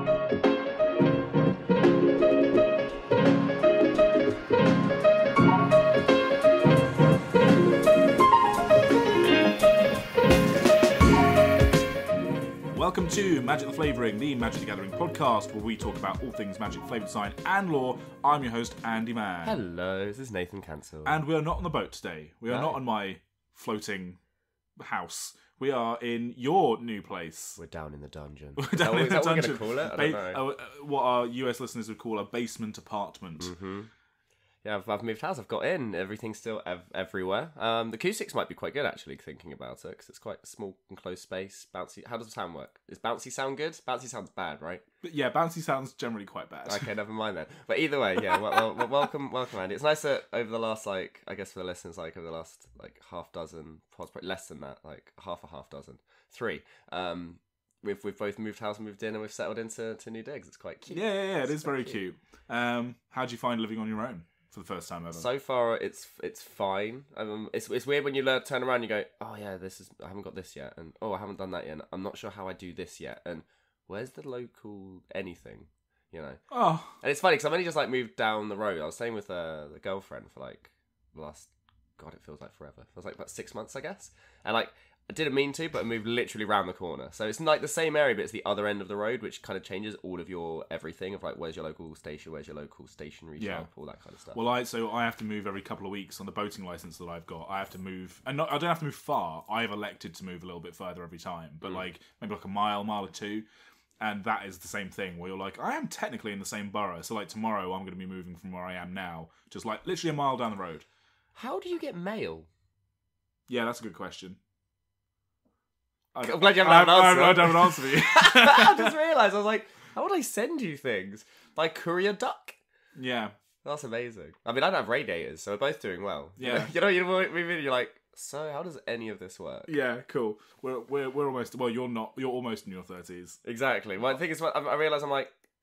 Welcome to Magic the Flavouring, the Magic the Gathering podcast, where we talk about all things magic, flavour design, and lore. I'm your host, Andy Mann. Hello, this is Nathan Cancel. And we are not on the boat today. We are not on my floating house. We are in your new place. We're down in the dungeon. We're down in the dungeon. Is that what we're going to call it? I don't know. What our US listeners would call a basement apartment. Mm-hmm. Yeah, I've moved house. I've got in. Everything's still everywhere. The acoustics might be quite good, actually, thinking about it, because it's quite a small, enclosed space. Bouncy. How does the sound work? Does bouncy sound good? Bouncy sounds bad, right? Yeah, bouncy sounds generally quite bad. Okay, never mind then. But either way, yeah, welcome, Andy. It's nice that over the last, I guess for the listeners, over the last, half dozen, probably less than that, half a half dozen, 3, we've both moved house and moved in, and we've settled into new digs. It's quite cute. Yeah, it is very cute. How do you find living on your own? For the first time ever. So far, it's fine. It's weird when you turn around and you go, oh yeah, I haven't got this yet, and oh, I haven't done that yet, and I'm not sure how I do this yet, and where's the local anything, Oh. And it's funny, because I've only just moved down the road. I was staying with the girlfriend for the last, God, it feels like forever. It feels like about 6 months, I guess. And I didn't mean to, but I moved literally round the corner. So it's the same area, but it's the other end of the road, which kind of changes all of your everything of where's your local station, where's your local stationery shop, all that kind of stuff. Well, I have to move every couple of weeks on the boating license that I've got. I have to move, and I don't have to move far. I've elected to move a little bit further every time, but maybe a mile or two. And that is the same thing where you're I am technically in the same borough. So tomorrow I'm going to be moving from where I am now, just literally a mile down the road. How do you get mail? Yeah, that's a good question. I'm glad you haven't an answer. I don't have an answer for you. I just realised, I was how would I send you things? By courier duck? Yeah. That's amazing. I mean, I don't have radiators, so we're both doing well. Yeah. You're so how does any of this work? Yeah, cool. We're almost, well, you're not, you're almost in your 30s. Exactly. Well, I think I realise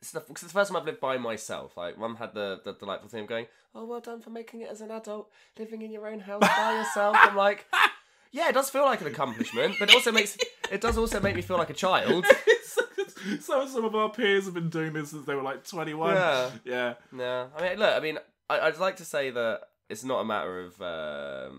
it's the first time I've lived by myself. Mum had the delightful thing of going, oh, well done for making it as an adult, living in your own house by yourself. I'm yeah, it does feel like an accomplishment, but it does also make me feel like a child. Some of our peers have been doing this since they were 21. Yeah. Yeah. I mean, I'd like to say that it's not a matter of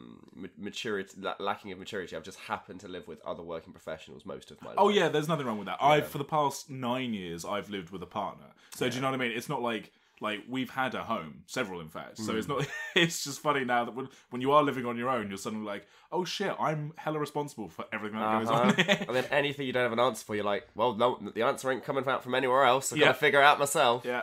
maturity, lacking of maturity. I've just happened to live with other working professionals most of my life. Oh yeah, there's nothing wrong with that. Yeah. For the past 9 years, I've lived with a partner. So do you know what I mean? It's not like we've had a home, several in fact. So it's not. It's just funny now that when you are living on your own, you're suddenly oh shit, I'm hella responsible for everything that goes on here. And then anything you don't have an answer for, you're well, no, the answer ain't coming out from anywhere else. I've got to figure it out myself. Yeah.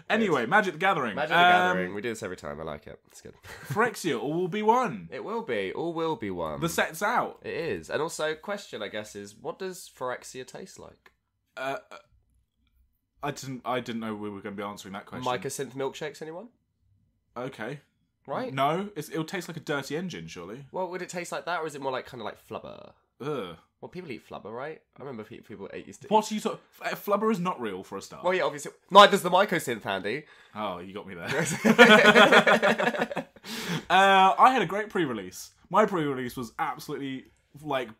Anyway, Magic the Gathering. Magic the Gathering. We do this every time. I like it. It's good. Phyrexia, all will be one. It will be. All will be one. The set's out. It is. And also, question, I guess, is what does Phyrexia taste like? I didn't know we were going to be answering that question. Mycosynth milkshakes, anyone? Okay. Right? No, it'll taste like a dirty engine, surely. Well, would it taste like that, or is it more kind of like flubber? Ugh. Well, people eat flubber, right? I remember people used to. What are you talking? Flubber is not real for a start. Well, yeah, obviously. Neither's the mycosynth, Andy. Oh, you got me there. I had a great pre-release. My pre-release was absolutely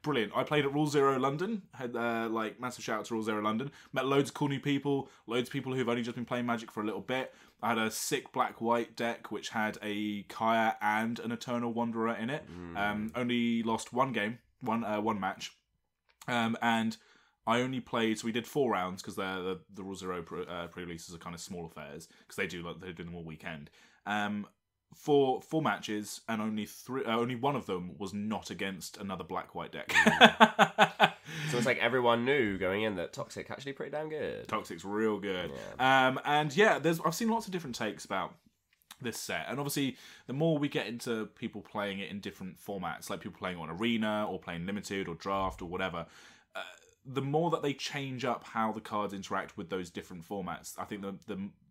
brilliant. I played at Rule Zero London. Had massive shout out to Rule Zero London. Met loads of cool new people. Loads of people who've only just been playing Magic for a little bit. I had a sick black-white deck which had a Kaya and an Eternal Wanderer in it. Only lost one game, one match, and I only played. So we did 4 rounds because the Rule Zero pre-releases are kind of small affairs because they do them all weekend. 4 matches, and only one of them was not against another black-white deck. So it's everyone knew going in that Toxic actually pretty damn good. Toxic's real good. Yeah. I've seen lots of different takes about this set, and obviously the more we get into people playing it in different formats, like people playing on Arena or playing Limited or Draft or whatever, the more that they change up how the cards interact with those different formats, I think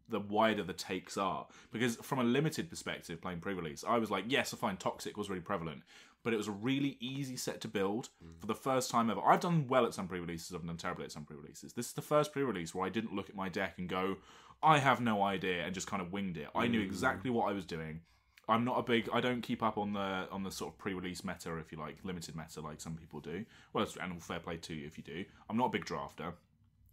the wider the takes are. Because from a Limited perspective, playing pre-release, I was yes, I find Toxic was really prevalent, but it was a really easy set to build for the first time ever. I've done well at some pre-releases, I've done terribly at some pre-releases. This is the first pre-release where I didn't look at my deck and go, I have no idea, and just kind of winged it. I knew exactly what I was doing. I don't keep up on the sort of pre-release meta, if you like, limited meta like some people do. Well, and all fair play to you if you do. I'm not a big drafter.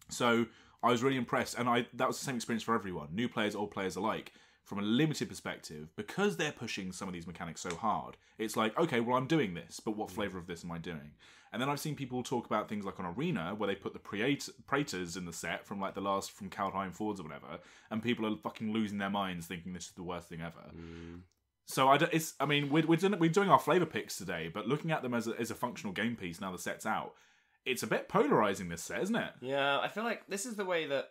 So I was really impressed, and that was the same experience for everyone, new players, old players alike. From a limited perspective, because they're pushing some of these mechanics so hard, it's like, okay, well, I'm doing this, but what flavour of this am I doing? And then I've seen people talk about things like on Arena, where they put the Praetors in the set from like from Kaldheim Fords or whatever, and people are fucking losing their minds thinking this is the worst thing ever. So we're doing our flavour picks today, but looking at them as a functional game piece now the set's out, it's a bit polarising, this set, isn't it? Yeah, I feel like this is the way that...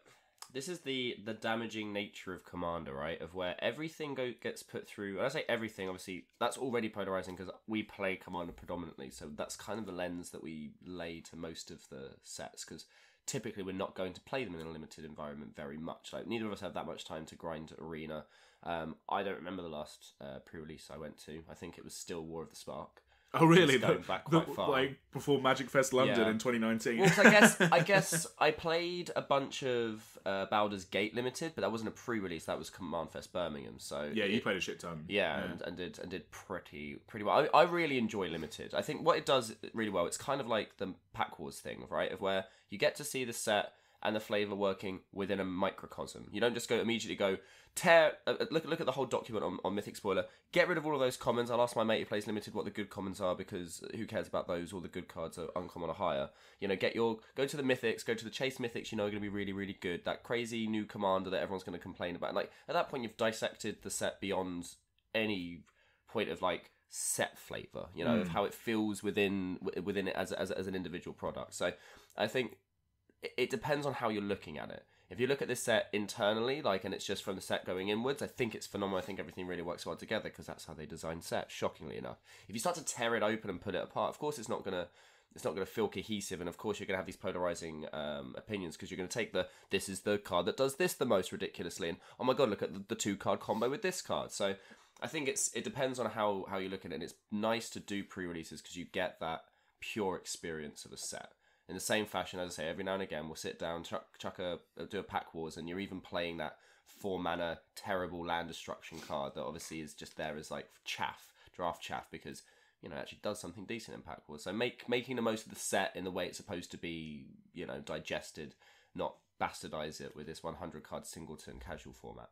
This is the damaging nature of Commander, right? Of where everything gets put through. And I say everything, obviously, that's already polarizing because we play Commander predominantly. So that's kind of the lens that we lay to most of the sets. Because typically we're not going to play them in a limited environment very much. Like, neither of us have that much time to grind Arena. I don't remember the last pre-release I went to. I think it was still War of the Spark. Oh really? Going back quite far. Like before Magic Fest London in 2019. Well, I guess I played a bunch of Baldur's Gate Limited, but that wasn't a pre-release. That was Command Fest Birmingham. So yeah, you played a shit ton. Yeah, and did pretty well. I really enjoy Limited. I think what it does really well, it's kind of like the Pack Wars thing, right? Of where you get to see the set and the flavour working within a microcosm. You don't just immediately go look at the whole document on Mythic Spoiler. Get rid of all of those commons. I'll ask my mate who plays Limited what the good commons are, because who cares about those? All the good cards are uncommon or higher. You know, go to the Mythics, go to the Chase Mythics. You know, are going to be really, really good. That crazy new commander that everyone's going to complain about. And like at that point, you've dissected the set beyond any point of like set flavour. You know, of how it feels within it as an individual product. So I think it depends on how you're looking at it. If you look at this set internally, and it's just from the set going inwards, I think it's phenomenal. I think everything really works well together because that's how they design sets, shockingly enough. If you start to tear it open and put it apart, of course it's not gonna feel cohesive, and of course you're gonna have these polarizing opinions because you're gonna take this is the card that does this the most ridiculously, and oh my god, look at the 2-card combo with this card. So I think it depends on how you look at it, and it's nice to do pre-releases because you get that pure experience of a set. In the same fashion, as I say, every now and again we'll sit down, do a Pack Wars, and you're even playing that 4-mana terrible land destruction card that obviously is just there as like draft chaff, because you know it actually does something decent in Pack Wars. So making the most of the set in the way it's supposed to be, you know, digested, not bastardize it with this 100 card singleton casual format.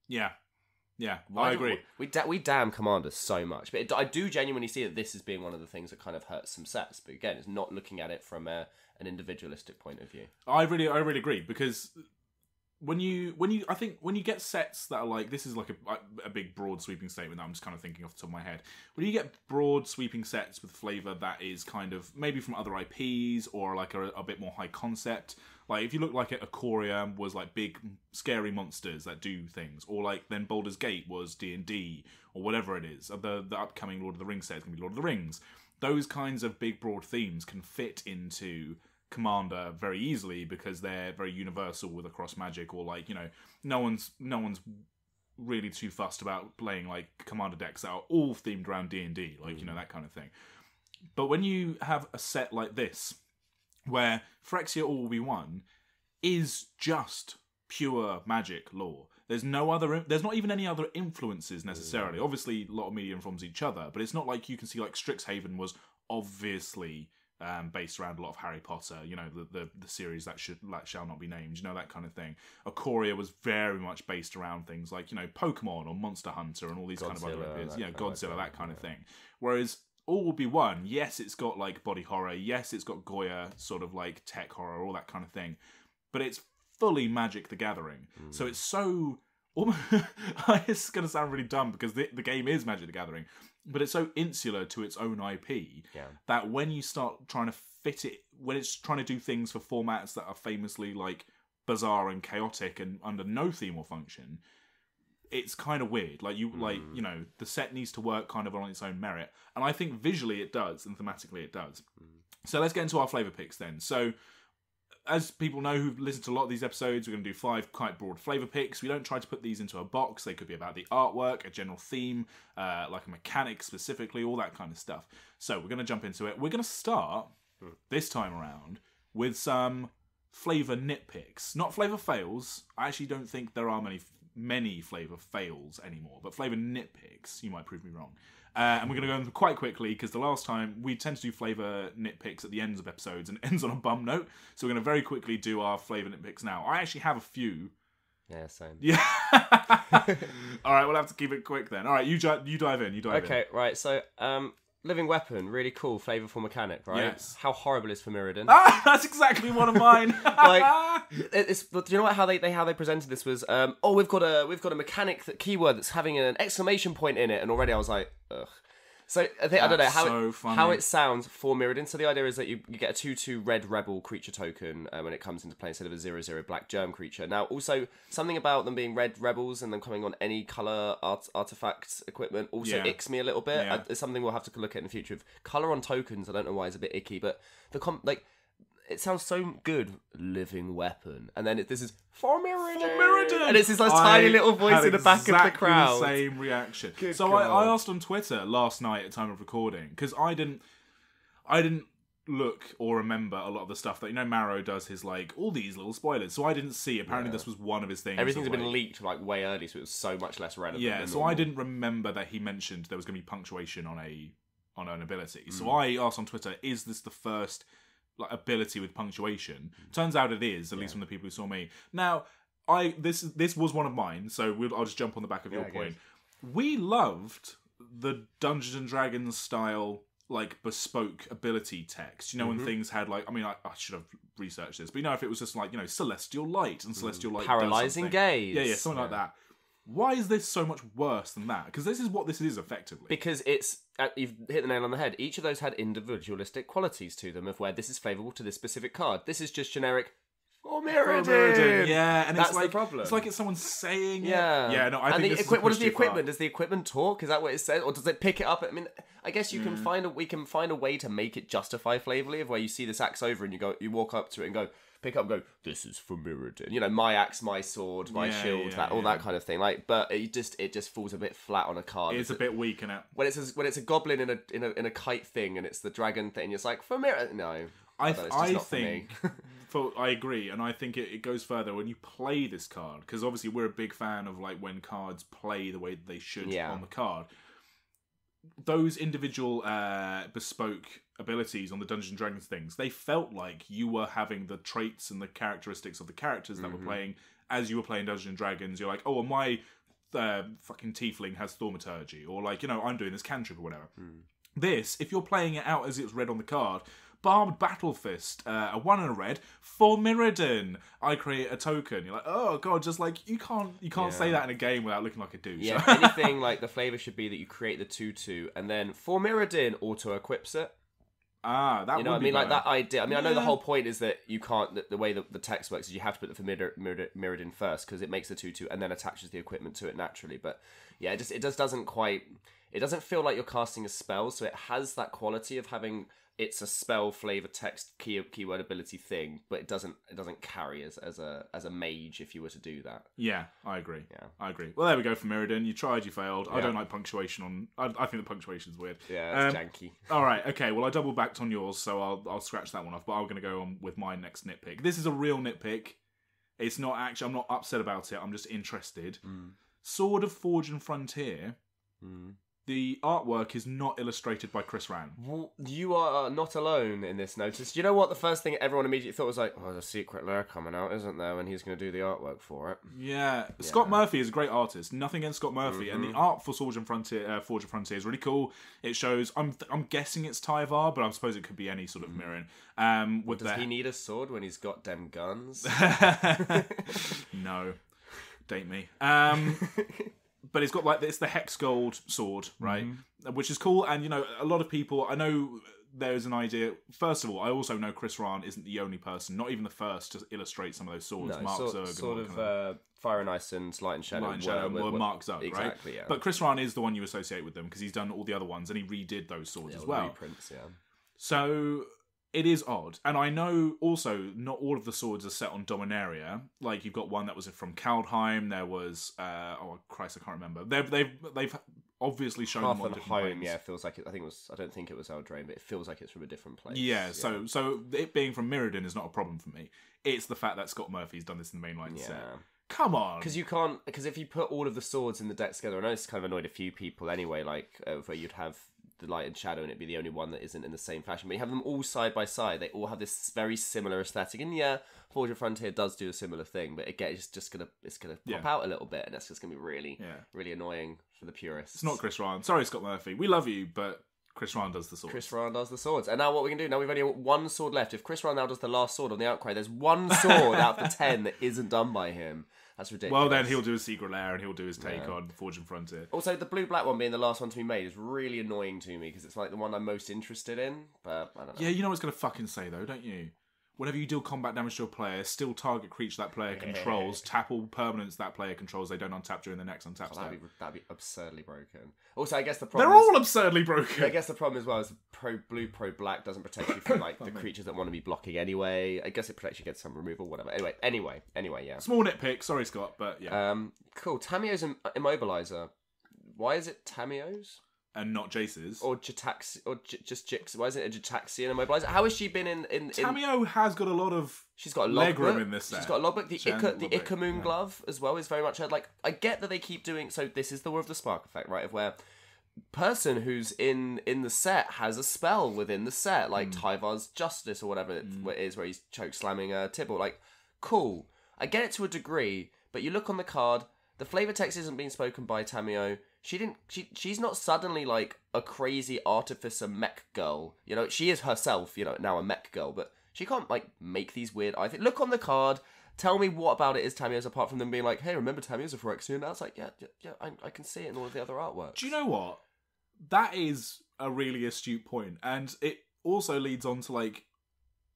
Yeah, I agree. We damn Commanders so much, but I do genuinely see that this as being one of the things that kind of hurts some sets. But again, it's not looking at it from an individualistic point of view. I really agree, because when you get sets that are like, this is like a big broad sweeping statement that I'm just kind of thinking off the top of my head. When you get broad sweeping sets with flavour that is kind of maybe from other IPs or like a bit more high concept. Like, if you look like Ikoria was like big, scary monsters that do things, or like then Baldur's Gate was D&D, or whatever it is. The upcoming Lord of the Rings set is going to be Lord of the Rings. Those kinds of big, broad themes can fit into Commander very easily because they're very universal with across Magic, or like, you know, no one's really too fussed about playing like Commander decks that are all themed around D&D, like, you know, that kind of thing. But when you have a set like this, where Phyrexia All Will Be One is just pure Magic lore. There's not even any other influences necessarily. Obviously, a lot of media informs each other, but it's not like you can see like Strixhaven was obviously based around a lot of Harry Potter. You know, the series that shall not be named. You know, that kind of thing. Ikoria was very much based around things like, you know, Pokemon or Monster Hunter and all these kind of other ideas. You know, Godzilla, that kind of thing. Whereas All Will Be One, yes, it's got like body horror, yes, it's got Goya sort of like tech horror, all that kind of thing, but it's fully Magic the Gathering. So it's so it's going to sound really dumb because the game is Magic the Gathering, but it's so insular to its own IP that when you start trying to fit it, when it's trying to do things for formats that are famously like bizarre and chaotic and under no theme or function, it's kind of weird. Like, you know, the set needs to work kind of on its own merit. And I think visually it does, and thematically it does. So let's get into our flavour picks then. So, as people know who've listened to a lot of these episodes, we're going to do 5 quite broad flavour picks. We don't try to put these into a box. They could be about the artwork, a general theme, like a mechanic specifically, all that kind of stuff. So we're going to jump into it. We're going to start, this time around, with some flavour nitpicks. Not flavour fails. I actually don't think there are many flavour fails anymore, but flavour nitpicks, you might prove me wrong. And we're going to go quite quickly, because the last time we tend to do flavour nitpicks at the ends of episodes, and it ends on a bum note. So we're going to very quickly do our flavour nitpicks now. I actually have a few. Yeah, same. Yeah. All right, we'll have to keep it quick then. All right, you dive in. Okay, right. So, Living Weapon, really cool, flavourful mechanic, right? Yes. How horrible is Mirrodin? Ah, that's exactly one of mine. But do you know what? How they presented this was, we've got a mechanic keyword that's having an exclamation point in it, and already I was like, ugh. So I don't know how it sounds for Mirrodin. So the idea is that you get a 2/2 red rebel creature token when it comes into play instead of a 0/0 black germ creature. Now, also something about them being red rebels and them coming on any color artifacts equipment also icks me a little bit. Yeah. It's something we'll have to look at in the future. Color on tokens, I don't know why it's a bit icky, but it sounds so good, Living Weapon, and then this is for Mirrodin, and it's this tiny little voice in the back of the crowd. The same reaction. Good so God. I asked on Twitter last night at time of recording, because I didn't look or remember a lot of the stuff that Marrow does his all these little spoilers. So I didn't see. Apparently, this was one of his things. Everything's been leaked way early, so it was so much less relevant. Yeah, so I didn't remember that he mentioned there was going to be punctuation on an ability. So I asked on Twitter, is this the first ability with punctuation? Turns out it is, at least from the people who saw me. Now, this was one of mine, so I'll just jump on the back of your point. We loved the Dungeons and Dragons style bespoke ability text. When things had I should have researched this, but if it was just celestial light and celestial light paralyzing gaze. Yeah, something like that. Why is this so much worse than that? Because this is what this is effectively. Because you've hit the nail on the head. Each of those had individualistic qualities to them of where this is favourable to this specific card. This is just generic for Mirrodin. Yeah, and that's the problem. It's like it's someone saying yeah. it. Yeah, no, I think this is what is the equipment? Does the equipment talk? Is that what it says? Or does it pick it up? I mean, I guess we can find a way to make it justify flavorly of where you see this axe over and you walk up to it and go, pick up and go, this is for Mirrodin. My axe, my sword, my shield, that kind of thing. But it just falls a bit flat on a card. It's a bit weak in it. When it's a goblin in a kite thing and it's the dragon thing, it's like for Mirrodin. No, I think I agree, and I think it goes further when you play this card, because obviously we're a big fan of when cards play the way they should on the card. Those individual bespoke abilities on the Dungeons and Dragons things, they felt like you were having the traits and the characteristics of the characters that were playing as you were playing Dungeons and Dragons. You're like, oh, well, my fucking tiefling has thaumaturgy, or I'm doing this cantrip or whatever. This, if you're playing it out as it's read on the card, Barbed Battle Fist, a 1 and a red for Mirrodin. I create a token. You're like, oh god, just you can't say that in a game without looking like a douche. Yeah, anything the flavour should be that you create the 2/2 and then for Mirrodin auto equips it. Ah, that would be what I mean? better. That idea. I mean, I know the whole point is that you can't. The way that the text works is you have to put the for Mirrodin first because it makes the 2/2 and then attaches the equipment to it naturally. But yeah, it doesn't quite. It doesn't feel like you're casting a spell, so it has that quality of having. It's a spell flavor text keyword ability thing, but it doesn't carry as a mage if you were to do that. Yeah, I agree. Yeah, I agree. Well, there we go for Mirrodin. You tried, you failed. Yeah. I don't like punctuation on. I think the punctuation's weird. Yeah, it's janky. All right, okay. Well, I double backed on yours, so I'll scratch that one off. But I'm going to go on with my next nitpick. This is a real nitpick. It's not actually. I'm not upset about it. I'm just interested. Sword of Forge and Frontier. The artwork is not illustrated by Chris Rann. Well, you are not alone in this notice. Do you know what the first thing everyone immediately thought was like, oh, there's a secret lair coming out, isn't there? And he's going to do the artwork for it. Yeah. Scott Murphy is a great artist. Nothing against Scott Murphy. And the art for Forge and Frontier is really cool. It shows, I'm guessing it's Tyvar, but I suppose it could be any sort of mirroring. Does he need a sword when he's got them guns? No. Date me. But it's got it's the hex gold sword, right? Which is cool. And, a lot of people, I know there's an idea. First of all, I also know Chris Rann isn't the only person, not even the first, to illustrate some of those swords. No, Mark Zerg. Fire and Ice and Light and Shadow. Were Mark Zerg, exactly, right? Yeah. But Chris Rann is the one you associate with them because he's done all the other ones and he redid those swords as well. Reprints, yeah. So it is odd. And I know also not all of the swords are set on Dominaria. You've got one that was from Kaldheim. There was oh Christ, I can't remember. They've obviously shown them on different planes. Yeah, it feels like it. I don't think it was Eldraine, but it feels like it's from a different place. Yeah, so it being from Mirrodin is not a problem for me. It's the fact that Scott Murphy's done this in the mainline set. Come on. Because you can't... Because if you put all of the swords in the deck together, I know it's kind of annoyed a few people anyway, like, where you'd have the light and shadow and it'd be the only one that isn't in the same fashion. But you have them all side by side. They all have this very similar aesthetic. And yeah, Forge of Frontier does do a similar thing, but again, it's just gonna pop out a little bit, and that's just gonna be really annoying for the purists. It's not Chris Ryan. Sorry, Scott Murphy. We love you, but Chris Ryan does the swords. Chris Ryan does the swords. And now what we can do, now we've only got one sword left. If Chris Ryan now does the last sword on the Outcry, there's one sword out of the 10 that isn't done by him. That's ridiculous. Well, then he'll do a Secret Lair and he'll do his take on Forge and Frontier. Also, the blue-black one being the last one to be made is really annoying to me because it's like the one I'm most interested in, but I don't know. Yeah, you know what it's going to fucking say, though, don't you? Whenever you deal combat damage to a player, still target creature that player controls, tap all permanents that player controls, they don't untap during the next untap step. That'd be absurdly broken. Also, I guess the problem They're all absurdly broken! I guess the problem as well is pro-blue, pro-black doesn't protect you from like the creatures that want to be blocking anyway. I guess it protects you against some removal, whatever. Anyway, yeah. Small nitpick, sorry Scott, but yeah. Cool. Tameo's Immobilizer. Why is it Tameo's? And not Jace's. Or Jitaxi, or just Jix. Why isn't it a Jitaxian Immobilizer? How has she been in... Tameo has got a lot of she's got a legroom in this set. She's got a logbook. The Ikamoon glove as well is very much... Like, I get that they keep doing... So this is the War of the Spark effect, right? Of where person who's in the set has a spell within the set, like Tyvar's Justice or whatever it is, where he's choke slamming Tibble. Like, cool. I get it to a degree, but you look on the card, the flavor text isn't being spoken by Tameo. She's not suddenly like a crazy artificer mech girl. You know, she is herself, you know, now a mech girl, but she can't like make these weird... I think look on the card, tell me what about it is Tameo's apart from them being like, hey, remember Tameo's a Phyrexian? That's like, yeah, I can see it in all of the other artworks. Do you know what? That is a really astute point, and it also leads on to like,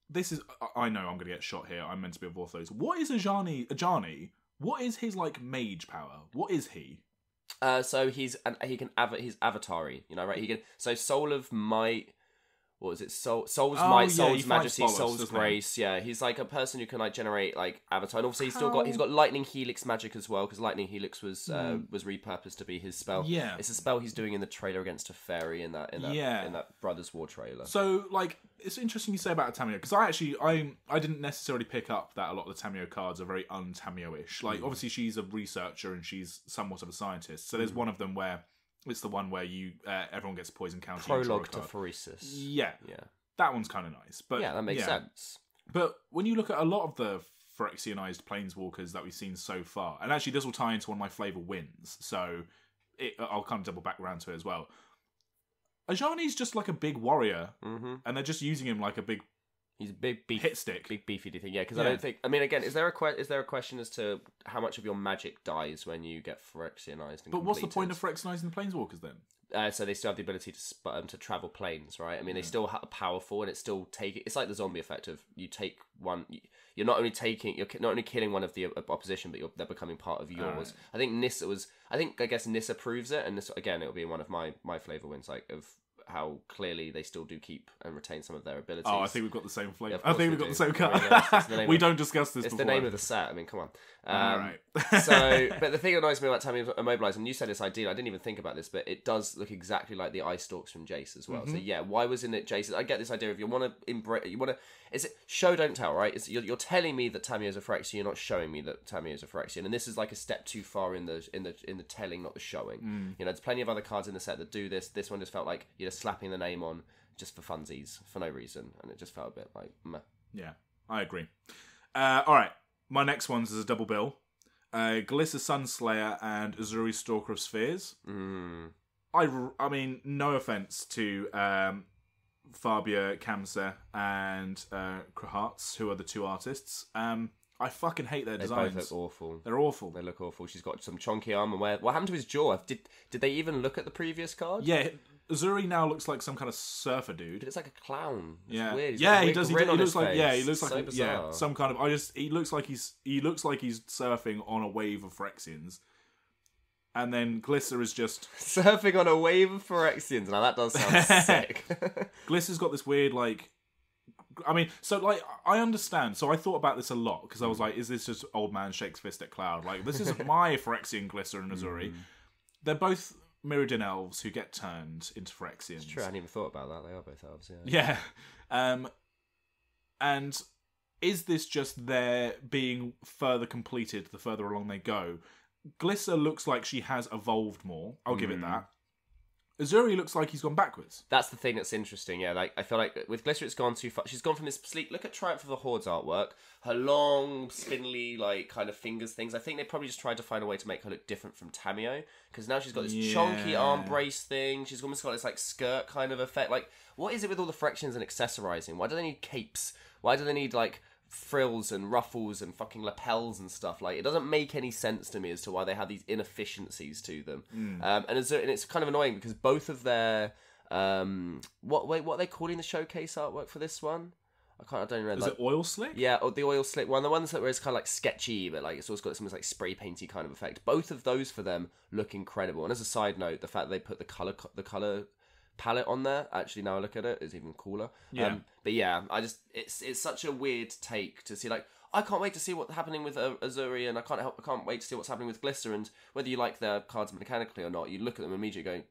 this is... I know I'm going to get shot here. I'm meant to be of orthos. What is Ajani? What is his like mage power? What is he? So he's Avatari, you know, right? He can Soul of Might. What was it? Soul's Might, Soul's Majesty, Soul's Grace. Yeah, he's like a person who can like generate like avatar. And also he's got Lightning Helix magic as well, because Lightning Helix was repurposed to be his spell. Yeah, it's a spell he's doing in the trailer against a fairy in that Brothers War trailer. So like, it's interesting you say about a Tameo, because I didn't necessarily pick up that a lot of the Tameo cards are very un-Tameo-ish. Like obviously she's a researcher and she's somewhat of a scientist. So there's one of them where it's the one where you everyone gets a poison counter. Prologue to Phyresis. Yeah. That one's kind of nice. But yeah, that makes sense. But when you look at a lot of the Phyrexianized planeswalkers that we've seen so far, and actually this will tie into one of my Flavour wins, so I'll kind of double back around to it as well. Ajani's just like a big warrior, and they're just using him like a big... He's a big hit stick, big beefy thing. Yeah, because I don't think. I mean, again, is there a question as to how much of your magic dies when you get Phyrexianized? But what's the point of Phyrexianizing the planeswalkers then? So they still have the ability to travel planes, right? I mean, they still are powerful, and it's still taking. It's like the zombie effect of you take one. You're not only killing one of the opposition, but they're becoming part of yours. Right. I guess Nissa proves it, and this again, it'll be one of my Flavour wins, like of how clearly they still do keep and retain some of their abilities. Oh, I think we've got the same flavour. I think we've got the same card. We don't discuss this It's before. the name of the set. I mean, come on. Alright. But the thing that annoys me about Tammy Immobilize, and you said this idea, I didn't even think about this, but it does look exactly like the Ice Stalks from Jace as well. So yeah, why wasn't it Jace? I get this idea of you want to is it show don't tell, right? You're telling me that Tammy is a Phyrexian, you're not showing me that Tammy is a Phyrexian, and this is like a step too far in the telling, not the showing. You know, there's plenty of other cards in the set that do this. This one just felt like you're just slapping the name on just for funsies, for no reason, and it just felt a bit like meh. Yeah, I agree. Alright, my next one's is a double bill. Glissa Sunslayer and Azuri Stalker of Spheres. I mean, no offense to Fabia Kamsa and Krahartz, who are the two artists. I fucking hate their designs. They both look awful. They're awful. They look awful. She's got some chonky armor. What happened to his jaw? Did they even look at the previous card? Yeah, Azuri now looks like some kind of surfer dude. But it's like a clown. It's yeah, weird. He's yeah, he does. He looks like he looks like bizarre. some kind of. He looks like he's surfing on a wave of Phyrexians. And then Glissa is just... surfing on a wave of Phyrexians. Now that does sound sick. Glissa's got this weird, like... I mean, so, like, I understand. So I thought about this a lot, because I was like, is this just old man shakes fist at cloud? Like, this isn't my Phyrexian Glissa and Azuri. They're both Mirrodin elves who get turned into Phyrexians. It's true, I hadn't even thought about that. They are both elves, yeah. Yeah. And is this just their being further completed the further along they go? Glisser looks like she has evolved more. I'll give it that. Azuri looks like he's gone backwards. That's the thing that's interesting, yeah. Like, I feel like with Glisser, it's gone too far. She's gone from this sleek... Look at Triumph of the Hordes artwork. Her long, spindly, like, kind of fingers things. I think they probably just tried to find a way to make her look different from Tamio. Because now she's got this chunky arm brace thing. She's almost got this, like, skirt kind of effect. Like, what is it with all the Phyrexians and accessorizing? Why do they need capes? Why do they need, like, frills and ruffles and fucking lapels and stuff? Like, it doesn't make any sense to me as to why they have these inefficiencies to them. And it's kind of annoying because both of their what are they calling the showcase artwork for this one? I don't remember. Is it oil slick? Yeah, or the oil slick one. The ones that where it's kind of like sketchy, but like it's also got some like spray painty kind of effect. Both of those for them look incredible. And as a side note, the fact that they put the color palette on there, actually now I look at it, is even cooler. Yeah. But yeah, it's such a weird take to see. Like, I can't wait to see what's happening with Azuri, and I can't wait to see what's happening with Glisser. And whether you like their cards mechanically or not, you look at them immediately going,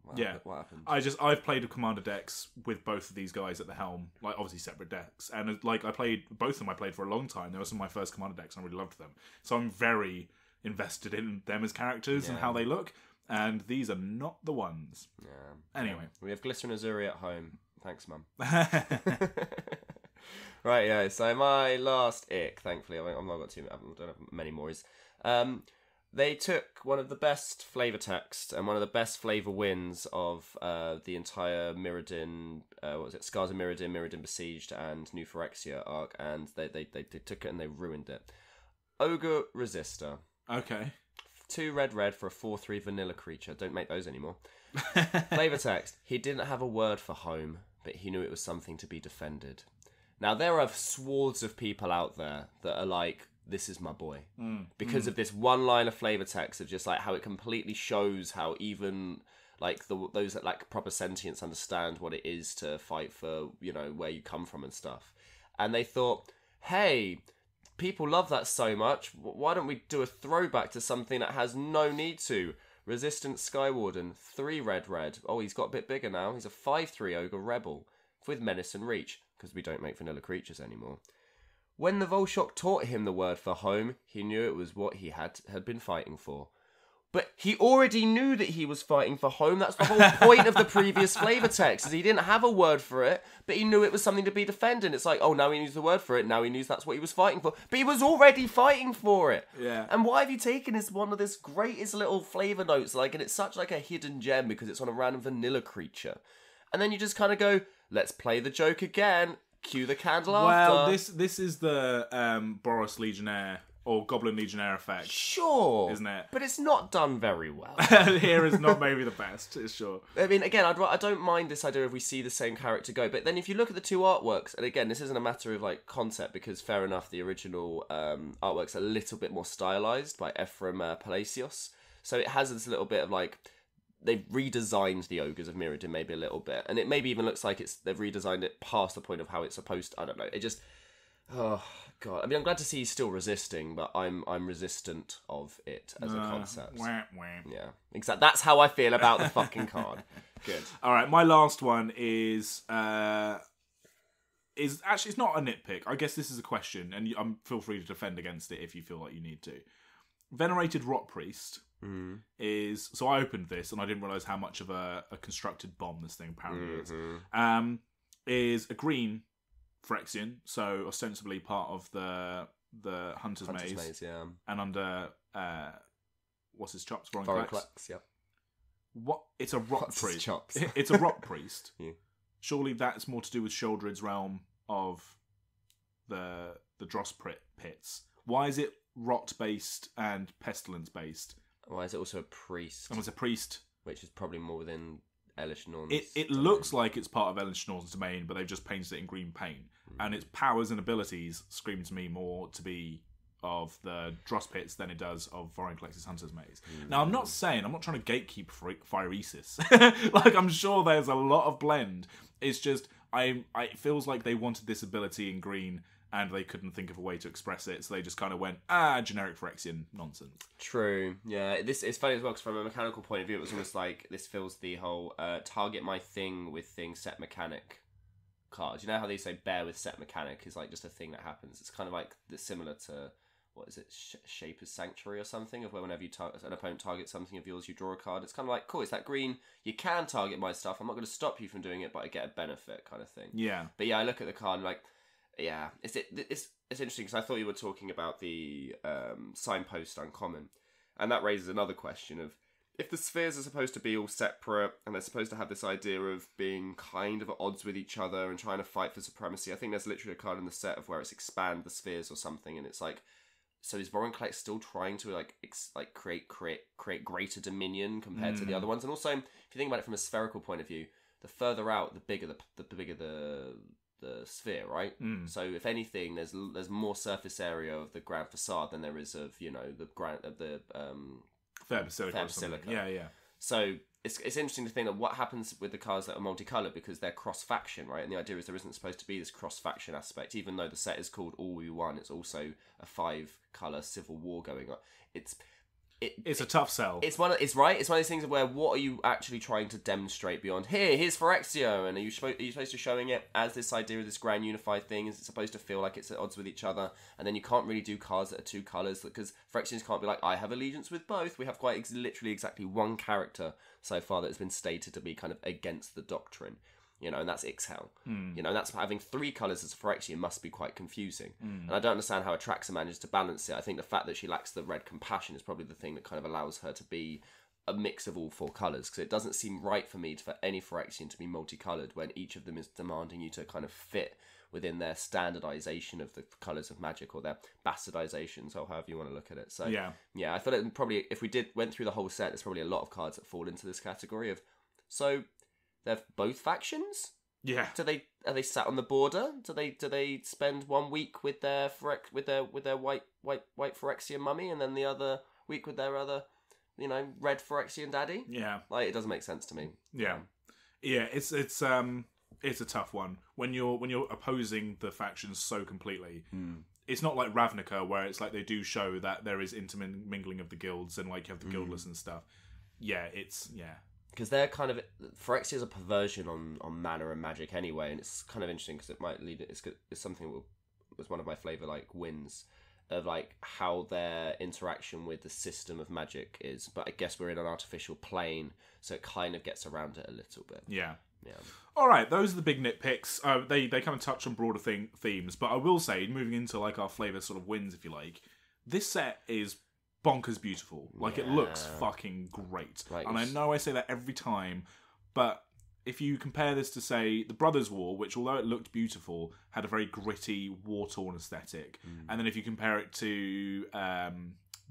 what happened? I've played Commander decks with both of these guys at the helm, like obviously separate decks, and like I played both of them. I played for a long time. They were some of my first Commander decks, and I really loved them. So I'm very invested in them as characters and how they look. And these are not the ones. Yeah. Anyway. We have Glisser and Azuri at home. Thanks, Mum. Right, yeah. So my last ick, thankfully, I've not got I don't have many more, is they took one of the best Flavour texts and one of the best Flavour wins of the entire Mirrodin, Scars of Mirrodin, Mirrodin Besieged, and New Phyrexia arc, and they took it and they ruined it. Ogre Resistor. Okay. 2 red for a 4/3 vanilla creature. Don't make those anymore. Flavour text. He didn't have a word for home, but he knew it was something to be defended. Now, there are swaths of people out there that are like, this is my boy. Because of this one line of flavour text of just like how it completely shows how even like those that lack proper sentience understand what it is to fight for, where you come from and stuff. And they thought, hey, people love that so much, why don't we do a throwback to something that has no need to? Resistant Skywarden, 3 red. Oh, he's got a bit bigger now. He's a 5/3 Ogre Rebel with Menace and Reach, because we don't make vanilla creatures anymore. When the Volshock taught him the word for home, he knew it was what he had been fighting for. But he already knew that he was fighting for home. That's the whole point of the previous flavour text, is he didn't have a word for it, but he knew it was something to be defended. It's like, oh, now he knows the word for it, now he knows that's what he was fighting for. But he was already fighting for it. Yeah. And why have you taken one of this greatest little flavour notes, and it's such like a hidden gem because it's on a random vanilla creature. And then you just kind of go, let's play the joke again, cue the candle after. Well, this is the Boros Legionnaire or Goblin Legionnaire effect. Sure. Isn't it? But it's not done very well. Here is not maybe the best, it's sure. I mean, again, I don't mind this idea if we see the same character go, but then if you look at the two artworks, and again, this isn't a matter of like concept, because fair enough, the original artwork's a little bit more stylized by Ephraim Palacios, so it has this little bit of like, they've redesigned the Ogres of Mirrodin maybe a little bit, and it maybe even looks like they've redesigned it past the point of how it's supposed to, I don't know, it just, oh god, I mean, I'm glad to see he's still resisting, but I'm resistant of it as a concept. Yeah, exactly. That's how I feel about the fucking card. Good. All right, my last one is actually, it's not a nitpick. I guess this is a question, and feel free to defend against it if you feel like you need to. Venerated Rot Priest is, so I opened this and I didn't realise how much of a constructed bomb this thing apparently is a green Phyrexian, so ostensibly part of the Hunter's Maze, yeah. And under what's his chops? Vorinclex, yeah. What? It's a rot What's priest. his chops? It's a rot priest. Yeah. Surely that's more to do with Sheoldred's realm of the Dross pits. Why is it rot based and pestilence based? Why is it also a priest? And it's a priest, which is probably more within Elish Norn's It looks like it's part of Elish Norn's domain, but they've just painted it in green paint. And its powers and abilities scream to me more to be of the Dross pits than it does of Vorinclex's Hunter's Maze. Now, I'm not trying to gatekeep Phyresis. Like, I'm sure there's a lot of blend. It's just, it feels like they wanted this ability in green and they couldn't think of a way to express it, so they just kind of went, generic Phyrexian nonsense. True. Yeah, it's funny as well, because from a mechanical point of view, it was almost like this feels the whole target my thing with thing set mechanic cards. You know how they say bear with set mechanic is like just a thing that happens. It's kind of like similar to, what is it, Shaper's Sanctuary or something, of where whenever an opponent targets something of yours, you draw a card. It's kind of like, cool, it's that green, you can target my stuff, I'm not going to stop you from doing it, but I get a benefit kind of thing. Yeah. But yeah, I look at the card and like, yeah, it's interesting because I thought you were talking about the signpost uncommon, and that raises another question of, if the spheres are supposed to be all separate and they're supposed to have this idea of being kind of at odds with each other and trying to fight for supremacy, I think there's literally a card in the set of where it's expand the spheres or something, and it's like, so is Vorinclex still trying to like create greater dominion compared to the other ones? And also, if you think about it from a spherical point of view, the further out, the bigger the sphere, right? So if anything, there's more surface area of the grand facade than there is of, you know, the Fair Basilica. Yeah. So it's interesting to think that what happens with the cards that are multicolored, because they're cross-faction, right? And the idea is there isn't supposed to be this cross-faction aspect, even though the set is called All We Won. It's also a 5-color civil war going on. It's a tough sell. It's one of these things where, what are you actually trying to demonstrate beyond here's Phyrexia, and are you supposed to showing it as this idea of this grand unified thing? Is it supposed to feel like it's at odds with each other? And then you can't really do cards that are 2 colors, because Phyrexians can't be like, I have allegiance with both. We have quite literally exactly one character so far that has been stated to be kind of against the doctrine. You know, and that's Ixhel. You know, and that's having 3 colours as a Phyrexian must be quite confusing. And I don't understand how Atraxa manages to balance it. I think the fact that she lacks the red compassion is probably the thing that kind of allows her to be a mix of all 4 colours, because it doesn't seem right for me for any Phyrexian to be multicoloured when each of them is demanding you to kind of fit within their standardisation of the colours of magic, or their bastardisations, or however you want to look at it. So yeah, I thought it probably, if we went through the whole set, there's probably a lot of cards that fall into this category of, so they're both factions. Yeah. Are they sat on the border? Do they spend 1 week with their white Phyrexian mummy, and then the other week with their other, you know, red Phyrexian daddy? Yeah. Like, it doesn't make sense to me. Yeah. Yeah, it's a tough one when you're opposing the factions so completely. It's not like Ravnica, where it's like they do show that there is intermingling of the guilds, and like you have the guildless and stuff. Yeah, because they're kind of, Phyrexia is a perversion on mana and magic anyway, and it's kind of interesting because it might lead, it's something that was one of my Flavour like wins of like how their interaction with the system of magic is, but I guess we're in an artificial plane, so it kind of gets around it a little bit. Yeah. All right, those are the big nitpicks. They kind of touch on broader themes, but I will say, moving into like our Flavour sort of wins, if you like, this set is bonkers beautiful. Like, it looks fucking great. Right. And I know I say that every time, but if you compare this to, say, the Brothers' War, which, although it looked beautiful, had a very gritty, war-torn aesthetic, and then if you compare it to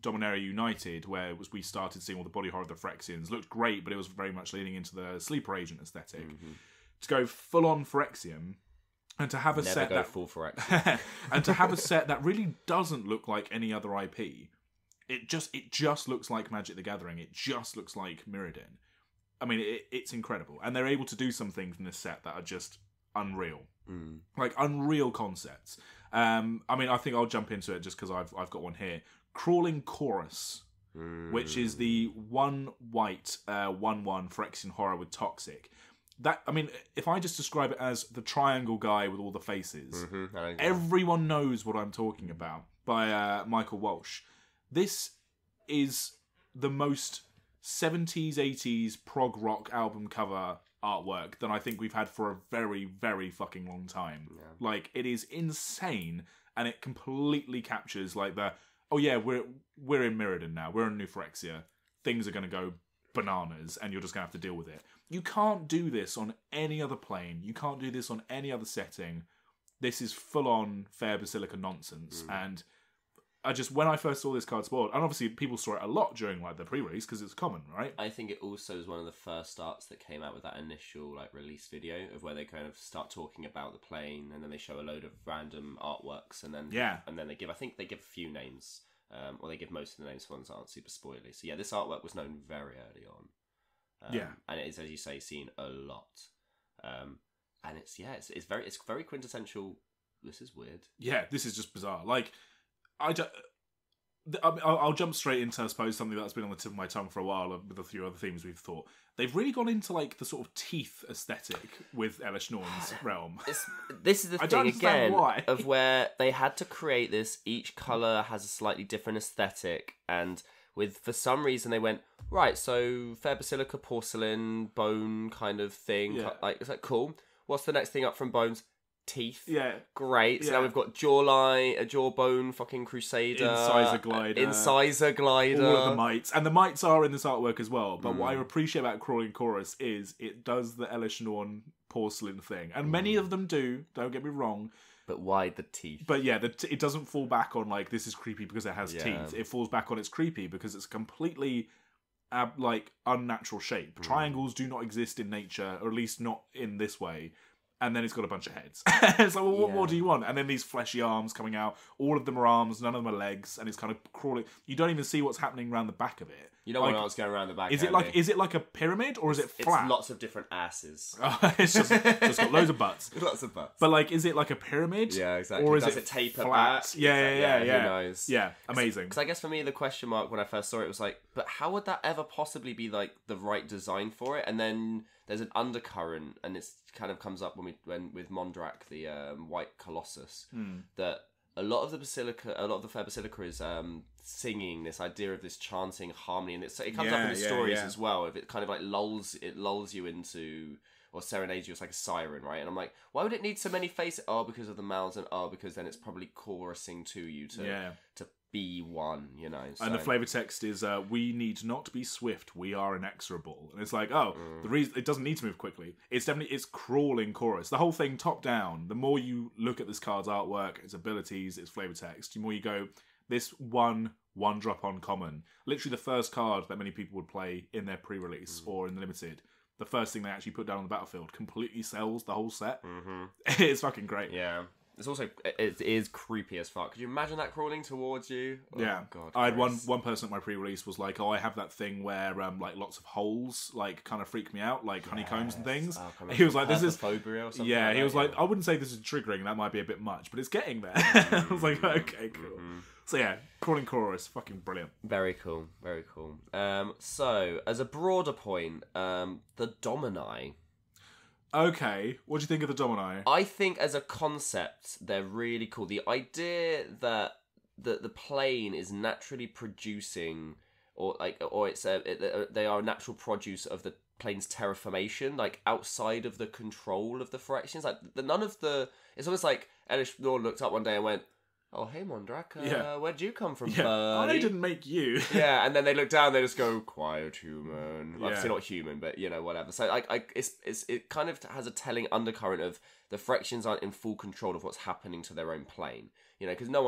Dominaria United, where we started seeing all the body horror of the Phyrexians, looked great, but it was very much leaning into the sleeper agent aesthetic. To go full-on Phyrexian, and to have a set that full Phyrexian. and to have a set that really doesn't look like any other IP. It just looks like Magic the Gathering. It just looks like Mirrodin. I mean, it's incredible. And they're able to do some things in this set that are just unreal. Like, unreal concepts. I mean, I think I'll jump into it just because I've got one here. Crawling Chorus, which is the 1 white, 1/1 Phyrexian horror with Toxic. That, I mean, if I just describe it as the triangle guy with all the faces, everyone knows what I'm talking about, by Michael Walsh. This is the most 70s, 80s prog rock album cover artwork that I think we've had for a very, very fucking long time. Like, it is insane, and it completely captures, like, we're in Mirrodin now. We're in New Phyrexia. Things are going to go bananas, and you're just going to have to deal with it. You can't do this on any other plane. You can't do this on any other setting. This is full-on Fair Basilica nonsense, and when I first saw this card spoiled, and obviously people saw it a lot during like the pre-release because it's common, right? I think it also is one of the first arts that came out with that initial like release video of where they kind of start talking about the plane, and then they show a load of random artworks, and then they give, I think they give a few names, or they give most of the names for ones that aren't super spoilery. So yeah, this artwork was known very early on, and it is, as you say, seen a lot, and it's very quintessential. This is weird. Yeah, this is just bizarre. Like, I'll jump straight into, I suppose, something that's been on the tip of my tongue for a while with a few other themes we've thought. They've really gone into like the sort of teeth aesthetic with Elish Norn's realm. This is the thing again of where they had to create this. Each colour has a slightly different aesthetic, and for some reason they went, right, so fair basilica porcelain bone kind of thing. Yeah. Like, it's like, cool. What's the next thing up from bones? Teeth. Yeah. Great. So now we've got jawline, a jawbone fucking crusader. Incisor glider. Incisor glider. All of the mites. And the mites are in this artwork as well. But what I appreciate about Crawling Chorus is it does the Elish Norn porcelain thing. And many of them do, don't get me wrong. But why the teeth? But yeah, it doesn't fall back on like, this is creepy because it has teeth. It falls back on it's creepy because it's completely like unnatural shape. Triangles do not exist in nature, or at least not in this way. And then it's got a bunch of heads. So what more do you want? And then these fleshy arms coming out. All of them are arms, none of them are legs, and it's kind of crawling. You don't even see what's happening around the back of it. You don't want what's going around the back. Is it like a pyramid, or is it flat? It's lots of different asses. It's just got loads of butts. Lots of butts. But like, is it like a pyramid? Yeah, exactly. Or Does it taper flat? back? Yeah. Who knows? Yeah, amazing. Because I guess for me, the question mark when I first saw it was like, but how would that ever possibly be like the right design for it? And then there's an undercurrent, and it's kind of comes up when with Mondrak, the White Colossus, that a lot of the fair basilica is singing this idea of this chanting harmony, and it comes up in the stories as well. If it kind of like lulls you into, or serenades you, it's like a siren, right? And I'm like, why would it need so many faces? Oh, because of the mouths, and because then it's probably chorusing to you to be one, you know. So. And the flavor text is, we need not be swift, we are inexorable. And it's like, the reason it doesn't need to move quickly. It's Crawling Chorus. The whole thing top down. The more you look at this card's artwork, its abilities, its flavor text, the more you go, this one drop on common. Literally the first card that many people would play in their pre-release or in the limited. The first thing they actually put down on the battlefield completely sells the whole set. It's fucking great. Yeah. It's also, it is creepy as fuck. Could you imagine that crawling towards you? Oh, yeah. God, I had one person at my pre-release was like, I have that thing where like lots of holes like kind of freak me out, like honeycombs and things. He was like, this is phobia or something. Yeah, like he was like, yeah. I wouldn't say this is triggering, that might be a bit much, but it's getting there. I was like, okay, cool. So yeah, Crawling Chorus, fucking brilliant. Very cool, very cool. So, as a broader point, the Domini. Okay, what do you think of the Domini? I think as a concept, they're really cool. The idea that the plane is naturally producing, they are a natural produce of the plane's terraformation, like outside of the control of the Phyrexians. Like it's almost like Elish Norn looked up one day and went, "Oh, hey Mondrak, where'd you come from, buddy?" Oh, they didn't make you. Yeah, and then they look down, they just go, "Quiet human." Obviously not human, but you know, whatever. So it kind of has a telling undercurrent of the Phyrexians aren't in full control of what's happening to their own plane. You know, because no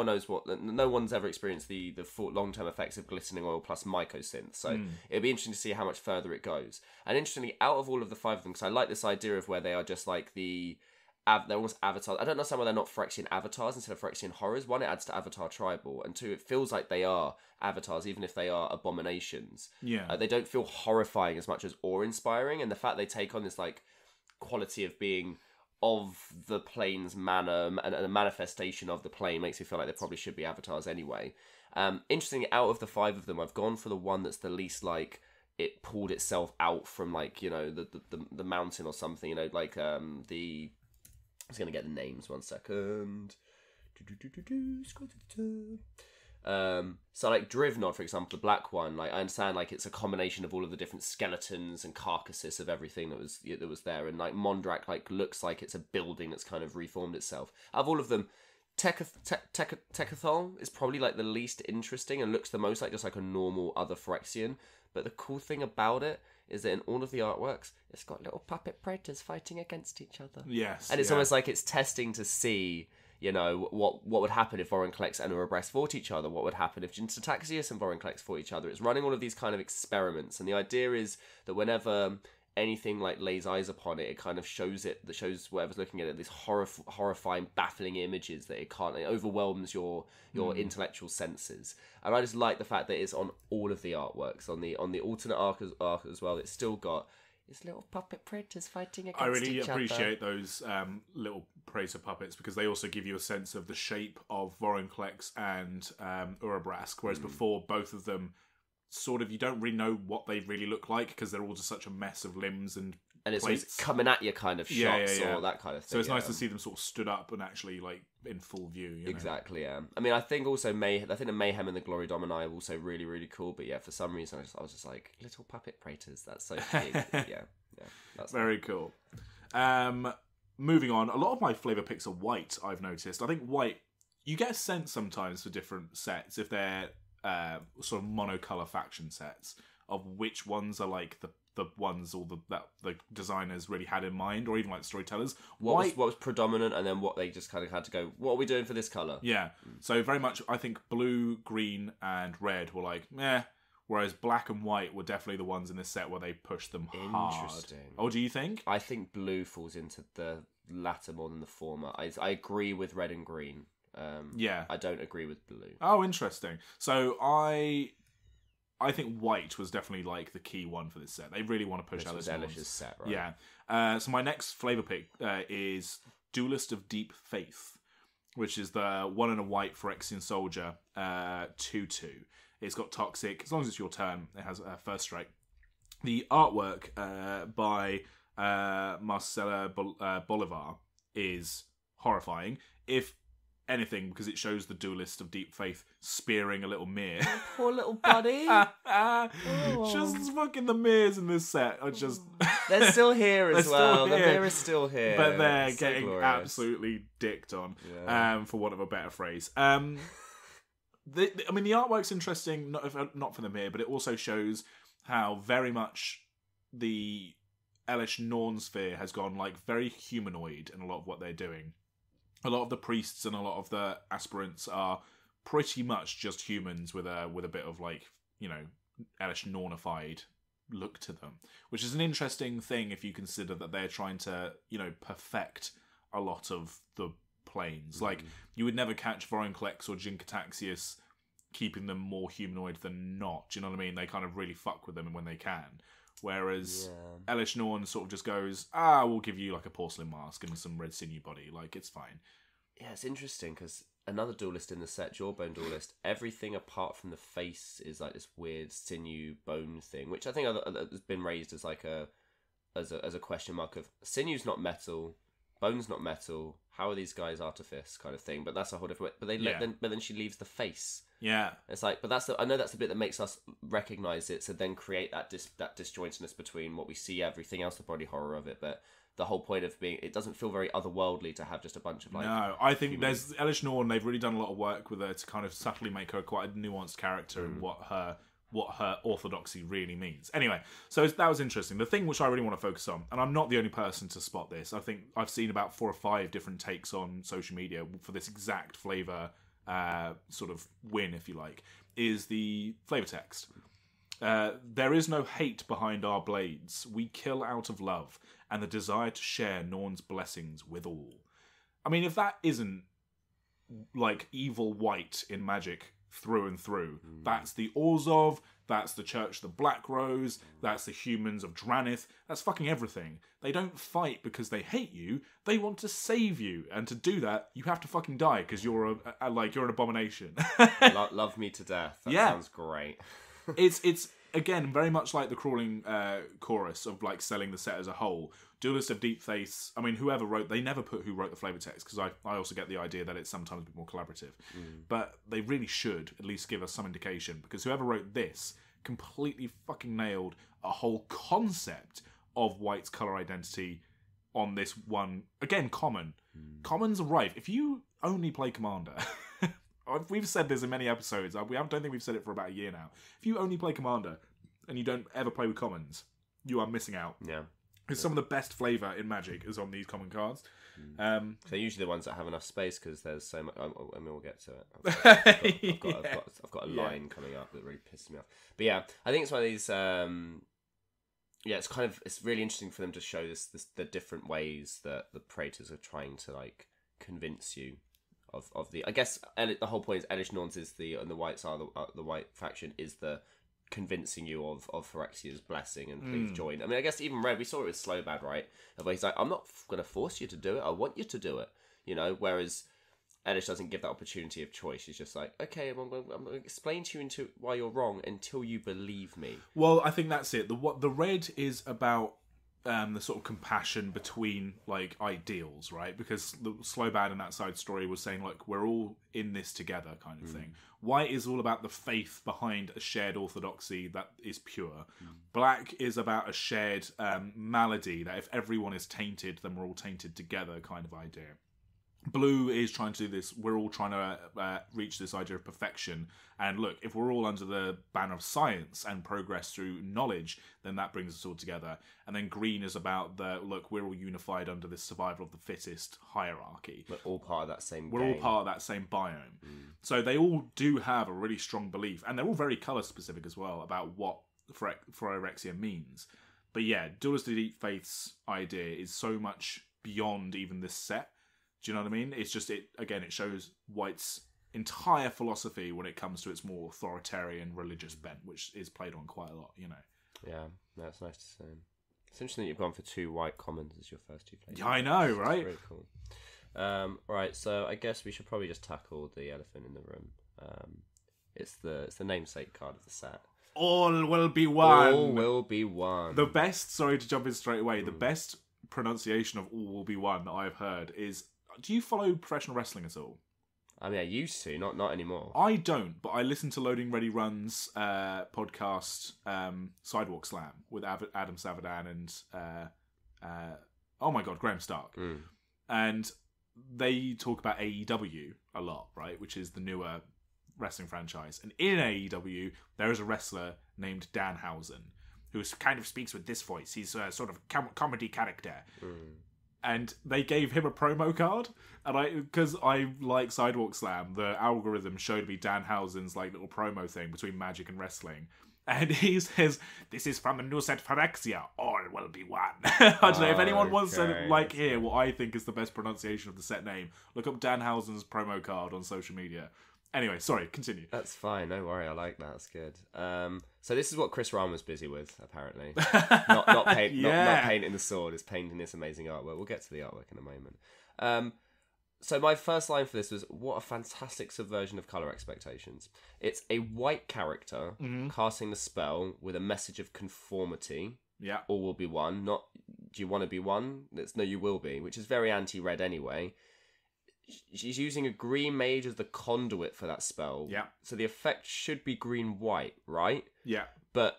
one's ever experienced the full long-term effects of glistening oil plus mycosynth. So it'd be interesting to see how much further it goes. And interestingly, out of all of the five of them, because I like this idea of where they are just like they're almost avatars. I don't know why they're not Phyrexian avatars instead of Phyrexian horrors. One, it adds to Avatar Tribal, and two, it feels like they are avatars, even if they are abominations. Yeah, they don't feel horrifying as much as awe-inspiring, and the fact they take on this like quality of being of the plane's manner and a manifestation of the plane makes me feel like they probably should be avatars anyway. Interestingly, out of the five of them, I've gone for the one that's the least like it pulled itself out from like, you know, the mountain or something. You know, like I was going to get the names 1 second. So like Drivnod, for example, the black one, like I understand like it's a combination of all of the different skeletons and carcasses of everything that was there, and like Mondrak like looks like it's a building that's kind of reformed itself. Out of all of them, Tekathol is probably like the least interesting and looks the most like just like a normal other Phyrexian. But the cool thing about it is that in all of the artworks, it's got little puppet predators fighting against each other. Yes. And it's almost like it's testing to see, you know, what would happen if Vorinclex and Urabras fought each other? What would happen if Jinxataxius and Vorinclex fought each other? It's running all of these kind of experiments. And the idea is that whenever anything like lays eyes upon it, it kind of shows whoever's looking at it these horrifying, baffling images that it overwhelms your intellectual senses. And I just like the fact that it's on all of the artworks, on the alternate arc as well. It's These little puppet predators fighting against I really each appreciate those little Praetor puppets because they also give you a sense of the shape of Vorinclex and Urabrask, whereas before both of them sort of, you don't really know what they really look like because they're all just such a mess of limbs and it's plates. always coming at you kind of shots or that kind of thing. So it's nice to see them sort of stood up and actually like in full view. You know? Exactly, yeah. I mean, I think also I think the Mayhem and the Glory Domini are also really, really cool. But yeah, for some reason, I was just like, little puppet praetors. That's so cute. yeah. That's very cool. Moving on, a lot of my flavour picks are white, I've noticed. I think white, you get a sense sometimes for different sets, if they're sort of monocolour faction sets, of which ones are like the ones or that the designers really had in mind, or even like storytellers. What was predominant, and then what they just kind of had to go, what are we doing for this colour? Yeah. So very much, I think blue, green, and red were like, meh. Whereas black and white were definitely the ones in this set where they pushed them hard. Interesting. Oh, do you think? I think blue falls into the latter more than the former. I agree with red and green. Yeah. I don't agree with blue. Oh, interesting. So I think white was definitely like the key one for this set. They really want to push Elish's set, right? Yeah. So my next flavour pick is Duelist of Deep Faith, which is the 1 and a white Phyrexian Soldier 2/2. It's got Toxic. As long as it's your turn, it has a first strike. The artwork by Marcela Bolivar is horrifying. If anything, because it shows the Duelist of Deep Faith spearing a little mere. Poor little buddy. Just fucking the Mears in this set are just... They're still here as well. The Mir is still here. But they're so getting glorious. absolutely dicked on, for want of a better phrase. The artwork's interesting, not for the Mir, but it also shows how very much the Elish Norn sphere has gone like very humanoid in a lot of what they're doing. A lot of the priests and a lot of the aspirants are pretty much just humans with a bit of like, you know, Elish Nornified look to them, which is an interesting thing if you consider that they're trying to, you know, perfect a lot of the planes. Like, you would never catch Vorinclex or Jin-Cataxius keeping them more humanoid than not. Do you know what I mean? They kind of really fuck with them when they can. Whereas Elish Norn sort of just goes, we'll give you like a porcelain mask and some red sinew body. Like, it's fine. Yeah, it's interesting because another duelist in the set, Jawbone Duelist, everything apart from the face is like this weird sinew bone thing, which I think has been raised as like as a question mark of sinew's not metal, bone's not metal. How are these guys artifice kind of thing? But that's a whole different way. But then she leaves the face. Yeah, it's like, but I know that's the bit that makes us recognize it. So then create that disjointedness between what we see, everything else, the body horror of it. But the whole point of being, it doesn't feel very otherworldly to have just a bunch of like. No, I think there's Elish Norn. They've really done a lot of work with her to kind of subtly make her quite a nuanced character and what her orthodoxy really means. Anyway, so that was interesting. The thing which I really want to focus on, and I'm not the only person to spot this, I think I've seen about 4 or 5 different takes on social media for this exact flavour sort of win, if you like, is the flavour text. There is no hate behind our blades. We kill out of love and the desire to share Norn's blessings with all. I mean, if that isn't like evil white in Magic through and through, that's the Orzhov, that's the Church of the Black Rose, that's the humans of Dranith, that's fucking everything. They don't fight because they hate you, they want to save you, and to do that, you have to fucking die because you're you're an abomination. Love me to death. That sounds great. It's again very much like the crawling chorus of like selling the set as a whole. Duelist of Deep Faith, I mean, whoever wrote, they never put who wrote the flavour text, because I also get the idea that it's sometimes a bit more collaborative. But they really should at least give us some indication, because whoever wrote this completely fucking nailed a whole concept of White's colour identity on this one. Again, common. Commons are rife. If you only play Commander, we've said this in many episodes, I don't think we've said it for about a year now. If you only play Commander and you don't ever play with commons, you are missing out. Yeah. Because some of the best flavour in Magic is on these common cards. They're usually the ones that have enough space because there's so much. I mean, we'll get to it. I've got a line coming up that really pisses me off. But yeah, I think it's one of these. It's really interesting for them to show the different ways that the Praetors are trying to like convince you of the. I guess the whole point is Elish Norns is and the Whites are the White faction is the convincing you of Phyrexia's blessing and please join. I mean, I guess even Red, we saw it with Slowbad, right? Where he's like, I'm not going to force you to do it. I want you to do it. You know, whereas Elish doesn't give that opportunity of choice. She's just like, okay, I'm going to explain to you why you're wrong until you believe me. Well, I think that's it. The Red is about the sort of compassion between like ideals, right? Because the Slowbad in that side story was saying like we're all in this together kind of thing. White is all about the faith behind a shared orthodoxy that is pure. Black is about a shared malady that if everyone is tainted, then we're all tainted together kind of idea. Blue is trying to do this. We're all trying to reach this idea of perfection. And look, if we're all under the banner of science and progress through knowledge, then that brings us all together. And then green is about we're all unified under this survival of the fittest hierarchy. We're all part of that same We're all part of that same biome. So they all do have a really strong belief. And they're all very colour specific as well about what Phyrexia means. But yeah, Dualistic Deep Faith's idea is so much beyond even this set. Do you know what I mean? It's just, it shows White's entire philosophy when it comes to its more authoritarian religious bent, which is played on quite a lot, you know. Yeah, that's nice to see. It's interesting that you've gone for 2 white commons as your first 2 flavors. Yeah, I know, right? That's very cool. Right, so I guess we should probably just tackle the elephant in the room. It's the namesake card of the set. All will be one. All will be one. The best, sorry to jump in straight away, the best pronunciation of all will be one that I've heard is... Do you follow professional wrestling at all? I mean, I used to, not anymore. I don't, but I listen to Loading Ready Run's podcast, Sidewalk Slam, with Adam Savadan and, oh my god, Graham Stark. And they talk about AEW a lot, right? Which is the newer wrestling franchise. And in AEW, there is a wrestler named Danhausen, who kind of speaks with this voice. He's a sort of comedy character. And they gave him a promo card, and because I like Sidewalk Slam, the algorithm showed me Danhausen's like little promo thing between magic and wrestling, and he says, "This is from the new set Phyrexia. All will be one." I don't know if anyone wants to hear what I think is the best pronunciation of the set name. Look up Danhausen's promo card on social media. Anyway, sorry, continue. That's fine, don't worry, I like that, that's good. So this is what Chris Rahn was busy with, apparently. not painting the sword, it's painting this amazing artwork. We'll get to the artwork in a moment. So my first line for this was, what a fantastic subversion of colour expectations. It's a white character casting the spell with a message of conformity. Yeah. All will be one, not do you want to be one? It's no, you will be, which is very anti-red anyway. She's using a green mage as the conduit for that spell. Yeah. So the effect should be green-white, right? Yeah. But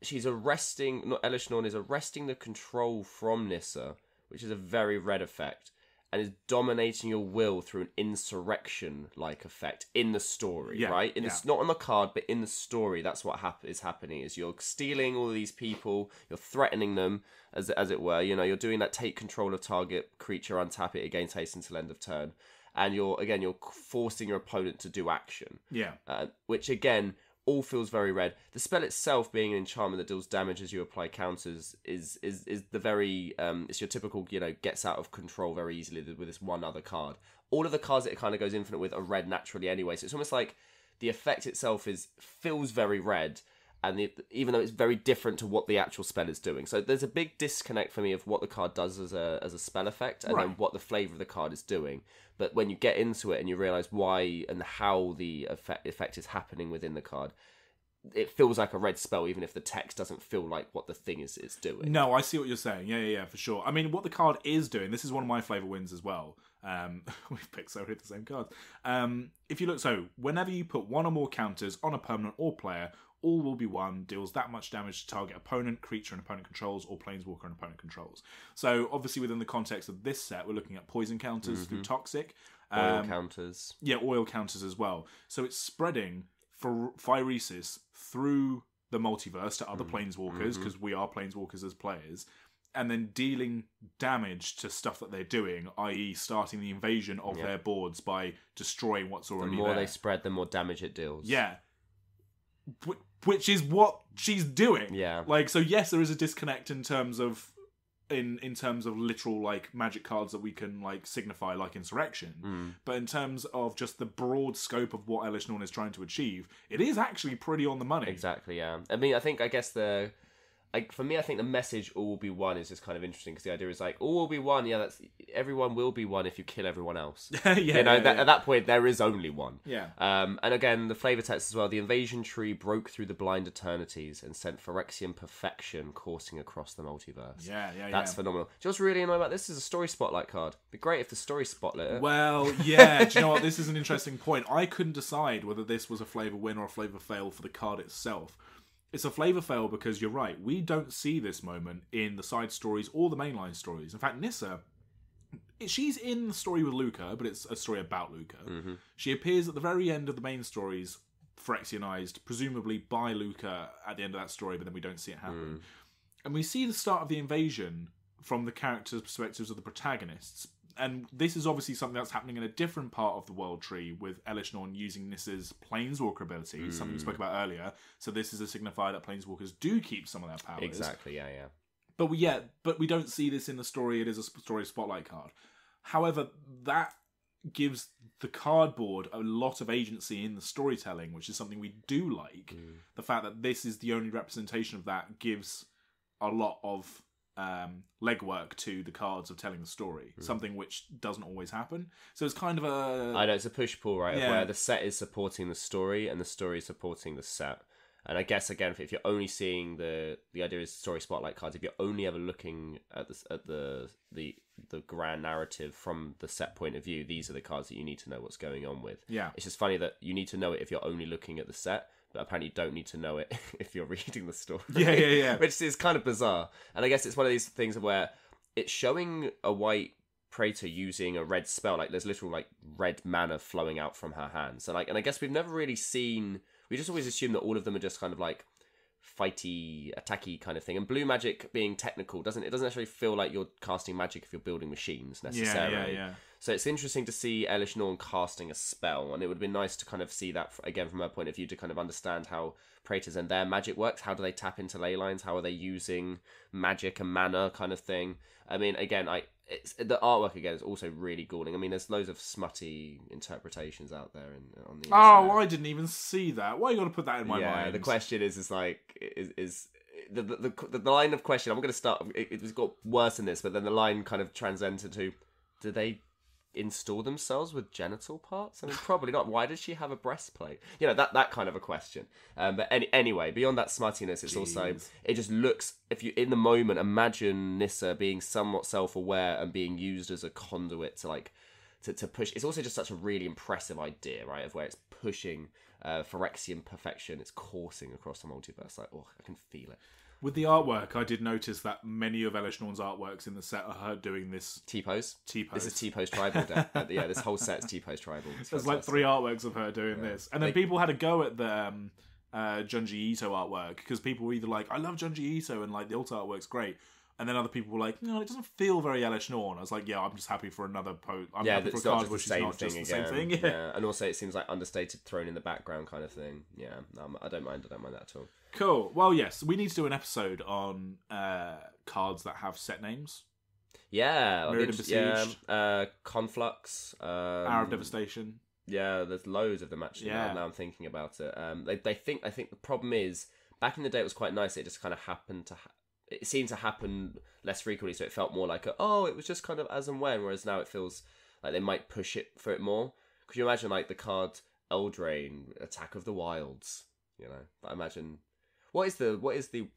she's Elish Norn is arresting the control from Nissa, which is a very red effect, and is dominating your will through an insurrection-like effect in the story, right? Not on the card, but in the story, that's what is happening, is you're stealing all these people, you're threatening them, as it were, you know, you're doing that take control of target creature, untap it, against haste until end of turn, and you're forcing your opponent to do action. Yeah. Which, again, all feels very red. The spell itself, being an enchantment that deals damage as you apply counters, is the very it's your typical, you know, gets out of control very easily with this one other card. All of the cards that it kind of goes infinite with are red naturally anyway, so it's almost like the effect itself feels very red, and even though it's very different to what the actual spell is doing. So there's a big disconnect for me of what the card does as a spell effect, and then what the flavour of the card is doing. But when you get into it and you realise why and how the effect is happening within the card, it feels like a red spell, even if the text doesn't feel like what the thing is doing. No, I see what you're saying. Yeah, for sure. I mean, what the card is doing, this is one of my flavour wins as well. We've picked the same cards. If you look, so whenever you put one or more counters on a permanent or player, all will be one, deals that much damage to target opponent, creature and opponent controls, or planeswalker and opponent controls. So obviously within the context of this set, we're looking at poison counters through toxic. Oil counters. Yeah, oil counters as well. So it's spreading for Phyresis through the multiverse to other planeswalkers, because we are planeswalkers as players, and then dealing damage to stuff that they're doing, i.e. starting the invasion of their boards by destroying what's already there. The more they spread, the more damage it deals. Yeah. Which is what she's doing. Yeah. Like, so yes, there is a disconnect in terms of in terms of literal like magic cards that we can like signify like insurrection, but in terms of just the broad scope of what Elish Norn is trying to achieve, it is actually pretty on the money. Exactly, yeah. I mean, I guess for me, I think the message "all will be one" is just kind of interesting because the idea is like all will be one. Yeah, that's everyone will be one if you kill everyone else. At that point there is only one. Yeah. And again, the flavor text as well. The invasion tree broke through the blind eternities and sent Phyrexian perfection coursing across the multiverse. That's phenomenal. Do you know what's really annoying about this? Is a story spotlight card. It'd be great if the story spotlight it. Well, yeah. Do you know what? This is an interesting point. I couldn't decide whether this was a flavor win or a flavor fail for the card itself. It's a flavor fail because you're right. We don't see this moment in the side stories or the mainline stories. In fact, Nissa, she's in the story with Luca, but it's a story about Luca. Mm-hmm. She appears at the very end of the main stories, Phyrexianized, presumably by Luca at the end of that story, but then we don't see it happen. And we see the start of the invasion from the characters' perspectives of the protagonists. And this is obviously something that's happening in a different part of the world tree with Elish Norn using Nissa's Planeswalker abilities, something we spoke about earlier. So this is a signifier that Planeswalkers do keep some of their powers. Exactly, yeah. But we don't see this in the story. It is a story spotlight card. However, that gives the cardboard a lot of agency in the storytelling, which is something we do like. The fact that this is the only representation of that gives a lot of legwork to the cards of telling the story, something which doesn't always happen. So it's kind of I know, it's a push-pull, right? Where the set is supporting the story and the story is supporting the set. And I guess again, if you're only seeing the idea is story spotlight cards, if you're only ever looking at the grand narrative from the set point of view, these are the cards that you need to know what's going on with. Yeah, it's just funny that you need to know it if you're only looking at the set. But apparently you don't need to know it if you're reading the story. Yeah. Which is kind of bizarre. And I guess it's one of these things where it's showing a white Praetor using a red spell. Like, there's literal, like, red mana flowing out from her hands. So, like, and I guess we've never really seen... We just always assume that all of them are just kind of, like, fighty, attacky kind of thing. And blue magic being technical, it doesn't actually feel like you're casting magic if you're building machines, necessarily. Yeah. So it's interesting to see Elish Norn casting a spell, and it would have been nice to kind of see that, again, from her point of view, to kind of understand how Praetors and their magic works. How do they tap into ley lines? How are they using magic and mana kind of thing? I mean, again, the artwork, again, is also really galling. I mean, there's loads of smutty interpretations out there on the internet. Oh, I didn't even see that. Why you got to put that in my mind? Yeah, the question is the line of question, I'm going to start, it's got worse than this, but then the line kind of transcends into, do they install themselves with genital parts? I mean, probably not. Why does she have a breastplate? You know, that kind of a question. But anyway, beyond that smuttiness, it's also, it just looks, if you in the moment imagine Nissa being somewhat self-aware and being used as a conduit to like to push. It's also just such a really impressive idea, right, of where it's pushing Phyrexian perfection. It's coursing across the multiverse. Like, oh, I can feel it. With the artwork, I did notice that many of Elish Norn's artworks in the set are her doing this T-pose. This is T-pose tribal. Yeah, this whole set's T-pose tribal. There's like 3 artworks of her doing this, and then people had a go at the Junji Ito artwork because people were either like, "I love Junji Ito," and like the alt artwork's great. And then other people were like, "No, it doesn't feel very Elish Norn." I was like, "Yeah, I'm just happy for another post. I'm happy for a card where she's not just the same thing." Yeah, and also it seems like understated, thrown in the background kind of thing. Yeah, I don't mind that at all. Cool. Well, yes, we need to do an episode on cards that have set names. Yeah, Mirrored and Besieged, Conflux, Hour of Devastation. Yeah, there's loads of them actually. Yeah. Now I'm thinking about it. I think the problem is back in the day it was quite nice. It just kind of happened to. It seemed to happen less frequently, so it felt more like it was just kind of as and when. Whereas now it feels like they might push it for it more. Could you imagine like the card Eldraine, Attack of the Wilds? You know, I imagine. What is the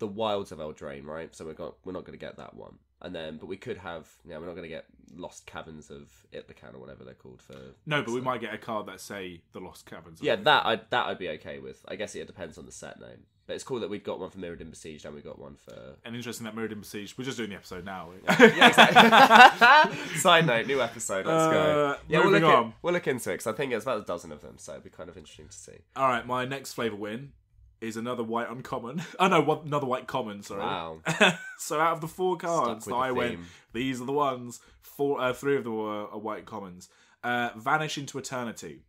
Wilds of Eldraine, right? So we're not going to get that one, and then but we could have we're not going to get Lost Caverns of Itlacan or whatever they're called for. No, but we might get a card that say the Lost Caverns. Yeah, that I'd be okay with. I guess it depends on the set name, but it's cool that we've got one for Mirrored and Besieged and we got one for. And interesting that Mirrored and Besieged. We're just doing the episode now. Yeah, exactly. Side note, new episode. Let's go. Yeah, we'll look into it because I think it's about a dozen of them, so it'd be kind of interesting to see. All right, my next flavor win is another white uncommon. Oh no, another white common, sorry. Wow. So out of the 4 cards that I went, these are the ones. 3 of them are white commons. Vanish into Eternity.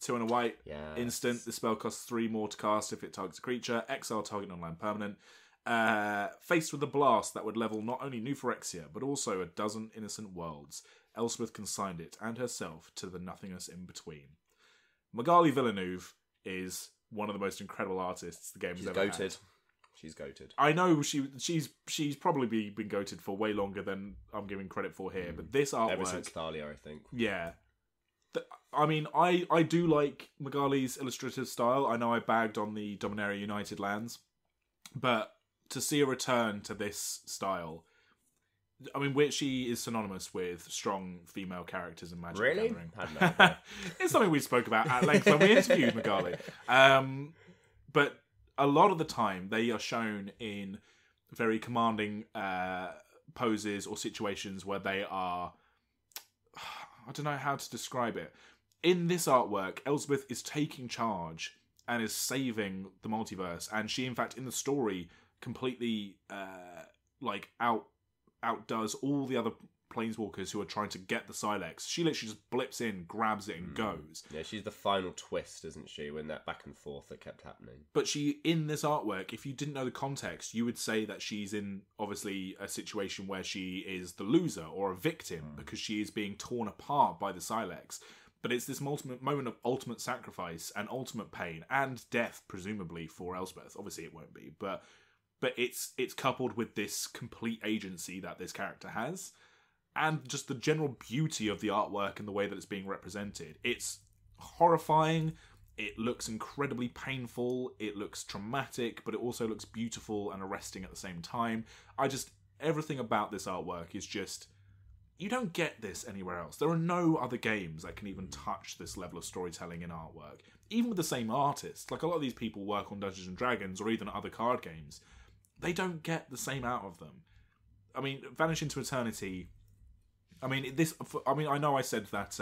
2 and a white. Yeah. Instant. The spell costs 3 more to cast if it targets a creature. Exile target non-land permanent. Faced with a blast that would level not only New Phyrexia, but also a dozen innocent worlds, Elspeth consigned it and herself to the nothingness in between. Magali Villeneuve is one of the most incredible artists the game has ever had. She's goated. I know she's probably been goated for way longer than I'm giving credit for here, but this artwork... Ever since Thalia, I think. Yeah. I mean, I do like Magali's illustrative style. I know I bagged on the Dominaria United lands, but to see a return to this style... I mean, which she is synonymous with strong female characters in Magic the Gathering. Really? It's something we spoke about at length when we interviewed Magali. But a lot of the time, they are shown in very commanding poses or situations where they are... I don't know how to describe it. In this artwork, Elspeth is taking charge and is saving the multiverse. And she, in fact, in the story, completely outdoes all the other planeswalkers who are trying to get the Silex. She literally just blips in, grabs it, and goes. Yeah, she's the final twist, isn't she, when that back and forth that kept happening. But she, in this artwork, if you didn't know the context, you would say that she's in, obviously, a situation where she is the loser or a victim because she is being torn apart by the Silex. But it's this moment of ultimate sacrifice and ultimate pain and death, presumably, for Elspeth. Obviously, it won't be, but it's coupled with this complete agency that this character has, and just the general beauty of the artwork and the way that it's being represented. It's horrifying, it looks incredibly painful, it looks traumatic, but it also looks beautiful and arresting at the same time. Everything about this artwork is just... You don't get this anywhere else. There are no other games that can even touch this level of storytelling in artwork. Even with the same artist. Like, a lot of these people work on Dungeons & Dragons or even other card games. They don't get the same out of them. I mean, Vanish into Eternity... I know I said that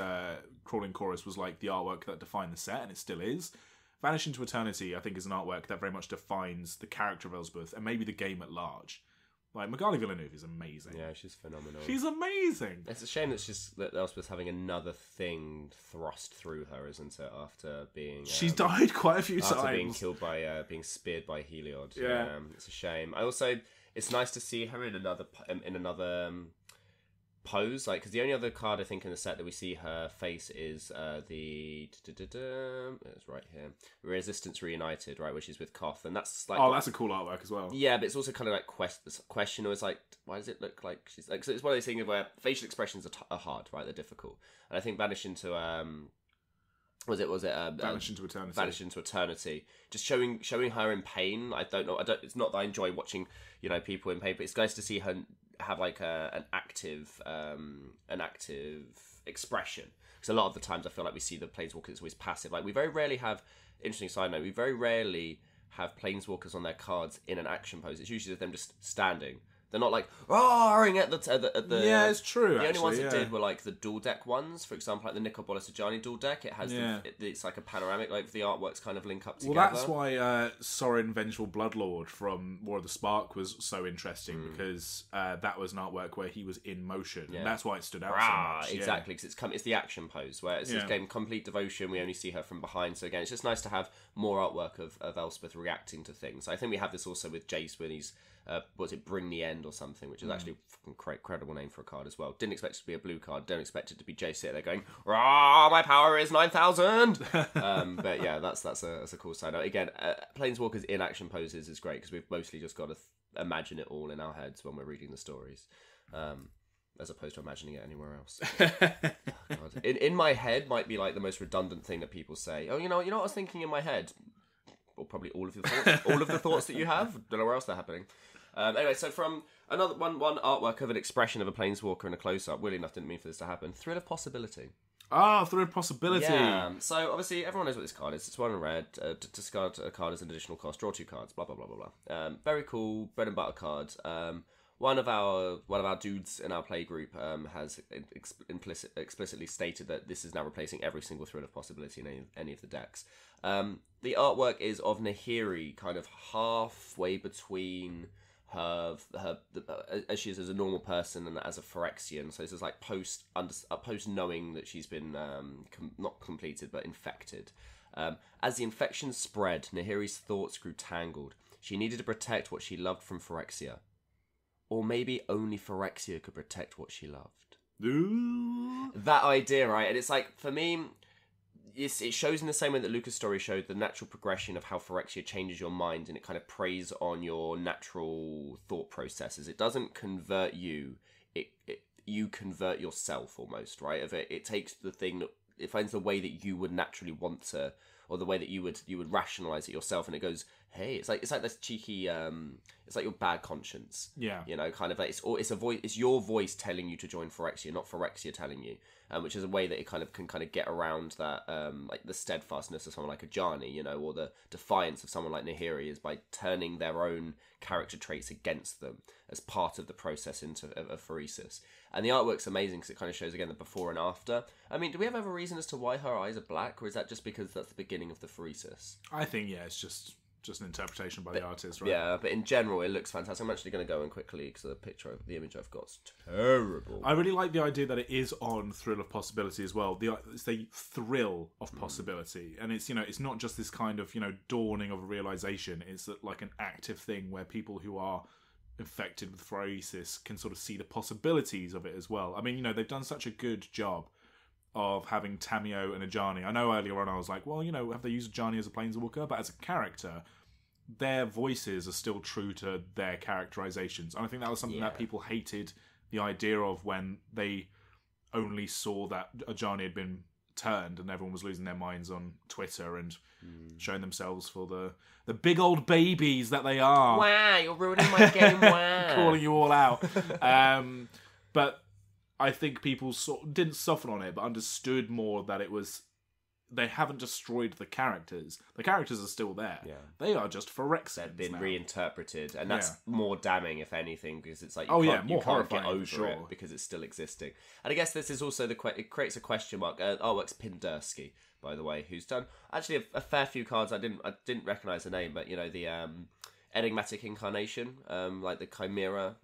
Crawling Chorus was like the artwork that defined the set, and it still is. Vanish into Eternity, I think, is an artwork that very much defines the character of Elspeth and maybe the game at large. Like, Magali Villeneuve is amazing. Yeah, she's phenomenal. She's amazing. It's a shame that Elspeth's having another thing thrust through her, isn't it? After being she's died quite a few times. After being killed by being speared by Heliod. Yeah, it's a shame. It's nice to see her in another pose, like, because the only other card I think in the set that we see her face is it's right here, Resistance Reunited, right, which is with Koth, and that's like, that's a cool artwork as well. Yeah, but it's also kind of like question, or it's like, why does it look like she's like? So it's one of those things where facial expressions are hard, right? They're difficult, and I think Vanish into Vanish into Eternity. Vanish into Eternity. Just showing her in pain. I don't know. It's not that I enjoy watching people in pain, but it's nice to see her have like an active expression. Because a lot of the times I feel like we see the planeswalkers always passive. Like, we very rarely have... Interesting side note. We very rarely have planeswalkers on their cards in an action pose. It's usually them just standing. They're not like roaring at the. Yeah, it's true. The only ones that did were like the dual deck ones. For example, like the Nicol Bolasajani dual deck. It has it's like a panoramic. Like, the artworks kind of link up together. Well, that's why Sorin Vengeful Bloodlord from War of the Spark was so interesting, because that was an artwork where he was in motion. Yeah. And that's why it stood out so much. Exactly, because it's the action pose where it's this game Complete Devotion. We only see her from behind. So again, it's just nice to have more artwork of Elspeth reacting to things. I think we have this also with Jace when he's. Bring the End or something, which is actually a fucking credible name for a card as well. Didn't expect it to be a blue card. Don't expect it to be Jay sitting there going, "Rah, my power is 9,000." But yeah, that's a cool side note. Again, Planeswalkers in action poses is great because we've mostly just got to imagine it all in our heads when we're reading the stories, as opposed to imagining it anywhere else. God. In my head might be like the most redundant thing that people say. Oh, you know what I was thinking in my head. Well, probably all of the thoughts that you have. Don't know where else they're happening. Anyway, so from another one artwork of an expression of a planeswalker in a close-up. Weirdly enough, didn't mean for this to happen. Thrill of Possibility. Thrill of Possibility. Yeah. So obviously everyone knows what this card is. It's 1 in red. To discard a card as an additional cost. Draw 2 cards. Blah blah blah blah blah. Very cool bread and butter card. One of our dudes in our play group has explicitly stated that this is now replacing every single Thrill of Possibility in any of the decks. The artwork is of Nahiri, kind of halfway between her as she is as a normal person and as a Phyrexian. So this is like post knowing that she's been not completed but infected. As the infection spread, Nahiri's thoughts grew tangled. She needed to protect what she loved from Phyrexia. Or maybe only Phyrexia could protect what she loved. Ooh. That idea, right? And it's like, for me, it shows in the same way that Luca's story showed the natural progression of how Phyrexia changes your mind, and it kind of preys on your natural thought processes. It doesn't convert you, you convert yourself almost, right? It takes the thing that it finds the way that you would naturally want to, or the way that you would rationalize it yourself, and it goes, hey, it's like this cheeky, it's like your bad conscience, Yeah, kind of like it's your voice telling you to join Phyrexia, not Phyrexia telling you, which is a way that it can get around that, like the steadfastness of someone like Ajani, or the defiance of someone like Nahiri, is by turning their own character traits against them as part of the process of phyresis. And the artwork's amazing because it kind of shows again the before and after. I mean, do we have a reason as to why her eyes are black, or is that just because that's the beginning of the phyresis? I think it's just an interpretation by the artist, right? Yeah, but in general, it looks fantastic. I'm actually going to go in quickly because the image I've got is terrible. I really like the idea that it is on Thrill of Possibility as well. It's the thrill of possibility, and it's it's not just this kind of dawning of a realization. It's like an active thing where people who are infected with phyresis can sort of see the possibilities of it as well. I mean, they've done such a good job of having Tamio and Ajani. I know earlier on I was like, well, have they used Ajani as a planeswalker? But as a character, their voices are still true to their characterizations. And I think that was something that people hated the idea of when they only saw that Ajani had been turned and everyone was losing their minds on Twitter and showing themselves for the big old babies that they are. Wow, you're ruining my game, wow. Calling you all out. But I think people didn't soften on it, but understood more that it was... They haven't destroyed the characters. The characters are still there. Yeah. They are just Phyrexians. They've been reinterpreted, and that's more damning, if anything, because it's like more you can't horrifying, get over it because it's still existing. And I guess this is also it creates a question mark. Artwork's Pindersky, by the way, who's done actually a fair few cards. I didn't recognize the name, but the Enigmatic Incarnation, like the Chimera.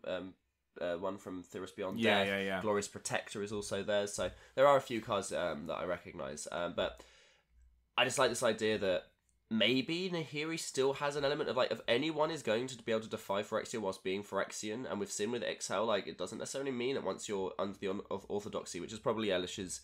One from Theros Beyond Death. Yeah. Glorious Protector is also there. So there are a few cards that I recognise. But I just like this idea that maybe Nahiri still has an element of if anyone is going to be able to defy Phyrexia whilst being Phyrexian, and we've seen with Exile, it doesn't necessarily mean that once you're under the orthodoxy, which is probably Elish's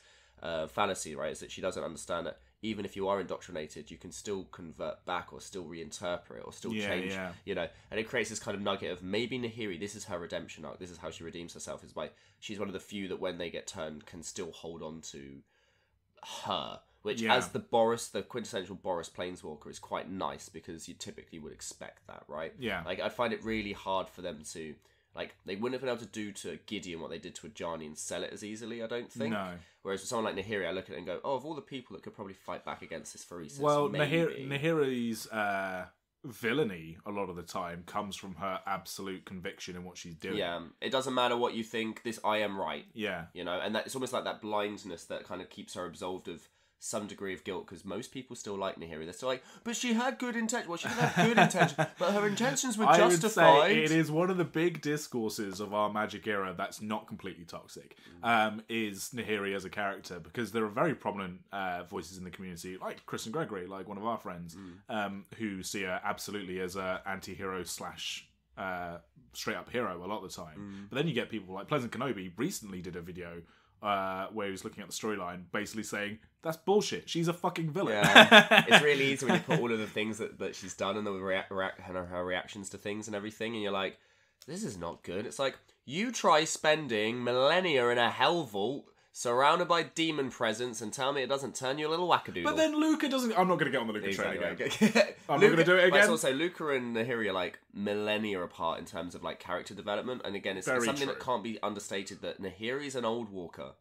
fallacy, right, is that she doesn't understand that even if you are indoctrinated, you can still convert back or still reinterpret or still change, and it creates this kind of nugget of maybe Nahiri, this is her redemption arc, this is how she redeems herself, is by she's one of the few that when they get turned can still hold on to her, which as the quintessential Boris Planeswalker is quite nice because you typically would expect that, right? Yeah. I'd find it really hard for them to... they wouldn't have been able to do to Gideon what they did to Ajani and sell it as easily, I don't think. No. Whereas with someone like Nahiri, I look at it and go, of all the people that could probably fight back against this phyresis, well, Nahiri's villainy, a lot of the time, comes from her absolute conviction in what she's doing. Yeah, it doesn't matter what you think, I am right. Yeah. And it's almost like that blindness that kind of keeps her absolved of some degree of guilt, because most people still like Nahiri. They're still like, but she had good intentions. Well, she didn't have good intentions, but her intentions were justified. I would say it is one of the big discourses of our Magic era that's not completely toxic, is Nahiri as a character, because there are very prominent voices in the community, like Chris and Gregory, like one of our friends, who see her absolutely as an anti-hero / straight up hero a lot of the time. But then you get people like Pleasant Kenobi recently did a video where he was looking at the storyline, basically saying, that's bullshit. She's a fucking villain. Yeah. It's really easy when you put all of the things that she's done and her reactions to things and everything, and you're like, this is not good. It's like, you try spending millennia in a hell vault surrounded by demon presence and tell me it doesn't turn you a little wackadoodle. But then Luca doesn't... I'm not going to get on the Luca train again. I'm not going to do it again. Let's also, Luca and Nahiri are millennia apart in terms of character development, and again, it's something that can't be understated, that Nahiri's an old walker.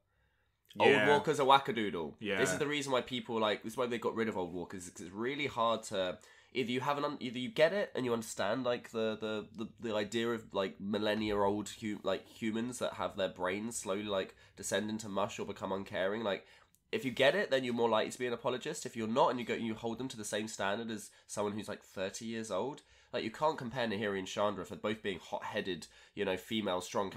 Yeah. Old Walker's a wackadoodle. Yeah. This is the reason why people this is why they got rid of Old Walkers, because it's really hard to... Either you get it and you understand the idea of millennia old humans that have their brains slowly descend into mush or become uncaring. If you get it, then you're more likely to be an apologist. If you're not, and you hold them to the same standard as someone who's 30 years old, you can't compare Nahiri and Chandra for both being hot-headed, female strong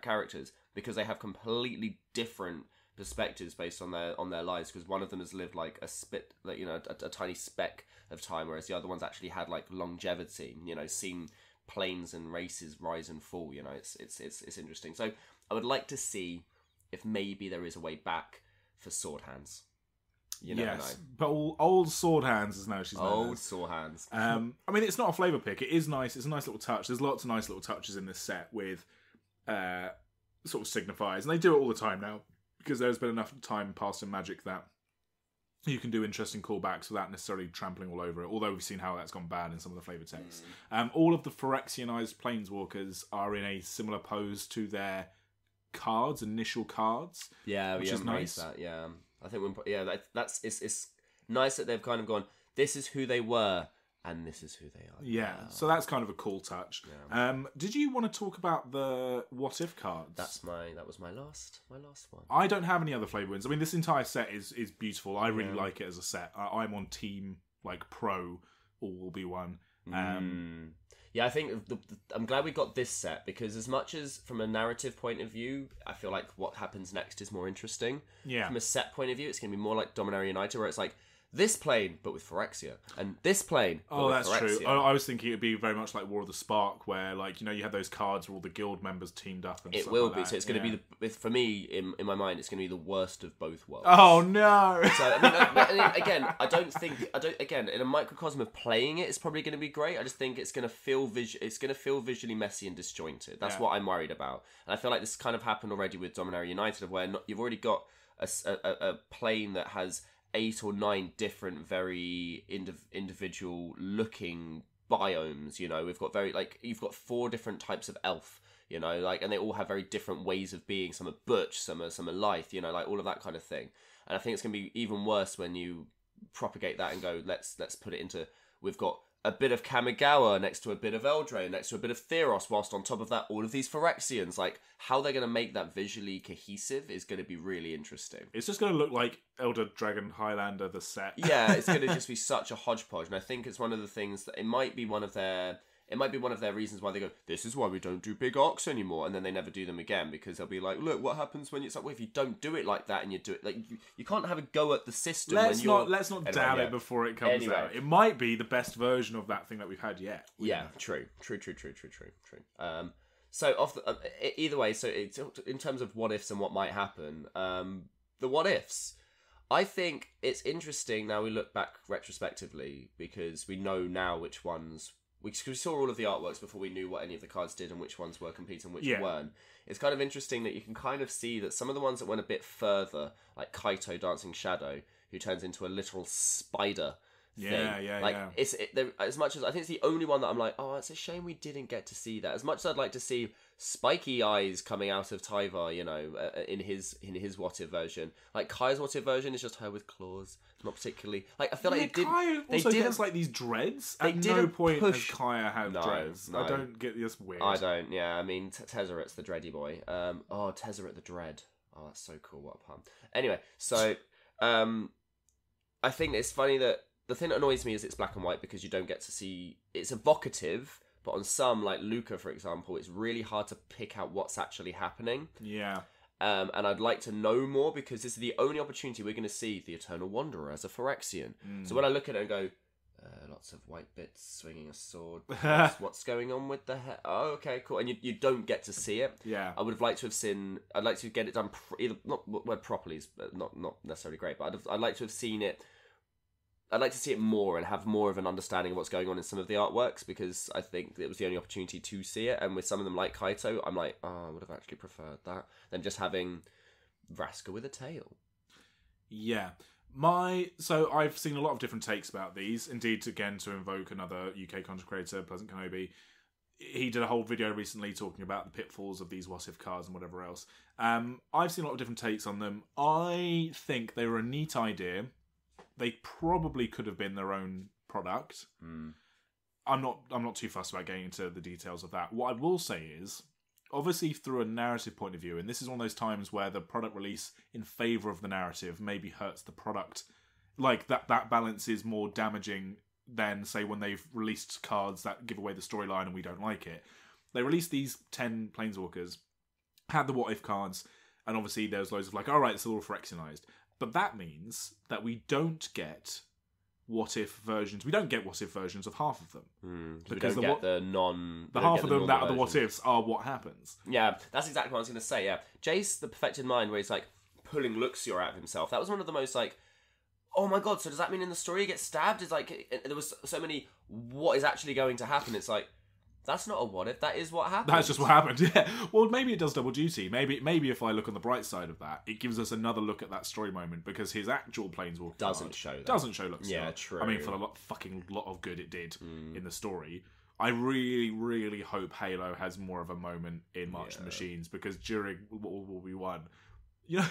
characters, because they have completely different perspectives based on their lives, because one of them has lived like a tiny speck of time, whereas the other one's actually had like longevity, seen planes and races rise and fall. It's interesting. So I would like to see if maybe there is a way back for sword hands. You never know. But old sword hands is now she's known old as. sword hands. I mean, it's not a flavour pick. It is nice. It's a nice little touch. There's lots of nice little touches in this set with sort of signifiers, and they do it all the time now because there's been enough time passed in Magic that you can do interesting callbacks without necessarily trampling all over it, although we've seen how that's gone bad in some of the flavoured texts. All of the Phyrexianized Planeswalkers are in a similar pose to their initial cards. Yeah, which is nice. That, yeah. I think it's nice that they've kind of gone, this is who they were, and this is who they are. Yeah, now. So that's kind of a cool touch. Yeah. Did you want to talk about the What If cards? That was my last one. I don't have any other flavour wins. I mean, this entire set is beautiful. I really like it as a set. I'm on team like pro, all will be one. Yeah, I think I'm glad we got this set, because as much as from a narrative point of view, I feel like what happens next is more interesting. Yeah. From a set point of view, it's going to be more like Dominaria United, where it's like this plane, but with Phyrexia, and this plane, but with that's Phyrexia. true. I was thinking it'd be very much like War of the Spark, where you had those cards where all the guild members teamed up. And it stuff will like be. that. So it's going to be for me in my mind. It's going to be the worst of both worlds. Oh no! So I mean, again, I don't think in a microcosm of playing it, it's probably going to be great. I just think it's going to feel visually messy and disjointed. That's what I'm worried about. And I feel like this kind of happened already with Dominaria United, where you've already got a plane that has 8 or 9 different, very individual looking biomes. We've got you've got 4 different types of elf. And they all have very different ways of being. Some are butch, some are lithe. All of that kind of thing. And I think it's going to be even worse when you propagate that and go, let's put it into. We've got a bit of Kamigawa next to a bit of Eldraine, next to a bit of Theros, whilst on top of that, all of these Phyrexians. How they're going to make that visually cohesive is going to be really interesting. It's just going to look like Elder Dragon Highlander, the set. Yeah, it's going to just be such a hodgepodge. And I think it's one of the things that it might be one of their reasons why they go, this is why we don't do big arcs anymore, and then they never do them again, because they'll be like, look, what happens when it's like, well, if you don't do it like that and you do it, you can't have a go at the system. Let's not damn it before it comes out. It might be the best version of that thing that we've had yet. Yeah, true. So either way, so in terms of what ifs and what might happen, the what ifs, I think it's interesting now we look back retrospectively, because we know now which ones. We saw all of the artworks before we knew what any of the cards did and which ones were competing and which weren't. It's kind of interesting that you can kind of see that some of the ones that went a bit further, like Kaito Dancing Shadow, who turns into a literal spider thing. Yeah. As much as I think it's the only one that I'm like, oh, it's a shame we didn't get to see that. As much as I'd like to see spiky eyes coming out of Tyvar, in his What If version. Like Kai's What If version is just her with claws, not particularly. Like I feel like Kai also gets like these dreads. At no point has Kaya had dreads. No. I don't get this weird. I don't. Yeah, I mean Tezzeret's the dready boy. Tezzeret the Dread. Oh, that's so cool. What a pun. Anyway, so I think it's funny that the thing that annoys me is it's black and white, because you don't get to see. It's evocative. But on some, like Luca, for example, it's really hard to pick out what's actually happening. Yeah. And I'd like to know more, because this is the only opportunity we're going to see the Eternal Wanderer as a Phyrexian. So when I look at it and go, lots of white bits swinging a sword. What's going on with the head? Oh, okay, cool. And you don't get to see it. Yeah. I would have liked to have seen. I'd like to get it done either not word properly is not necessarily great, but I'd like to have seen it. I'd like to see it more and have more of an understanding of what's going on in some of the artworks, because I think it was the only opportunity to see it. And with some of them like Kaito, I'm like, I would have actually preferred that than just having Vraska with a tail. Yeah. So I've seen a lot of different takes about these. Indeed, again, to invoke another UK content creator, Pleasant Kenobi, he did a whole video recently talking about the pitfalls of these What If cards and whatever else. I've seen a lot of different takes on them. I think they were a neat idea. They probably could have been their own product. I'm not too fussed about getting into the details of that. What I will say is, obviously through a narrative point of view, and this is one of those times where the product release in favour of the narrative maybe hurts the product. Like that balance is more damaging than, say, when they've released cards that give away the storyline and we don't like it. They released these 10 Planeswalkers, had the What If cards, And obviously there's loads of like, all right, it's all Phyrexianized. But that means that we don't get what if versions. We don't get what if versions of half of them. Because we don't get the half of them that are the what ifs are what happens. Yeah, that's exactly what I was going to say, yeah. Jace, the perfected mind, where he's like pulling Luxia out of himself. That was one of the most like, oh my god, so does that mean in the story he gets stabbed? It's like, there was so many, what is actually going to happen? It's like, that's not a what if, that is what happened. That's just what happened, yeah. Well, maybe it does double duty. Maybe if I look on the bright side of that, it gives us another look at that story moment, because his actual Planeswalker doesn't show that. Doesn't show Luxia. Yeah, true. I mean, for the fucking lot of good it did in the story. I really, really hope Halo has more of a moment in March of the Machines, because during World War V1, you know,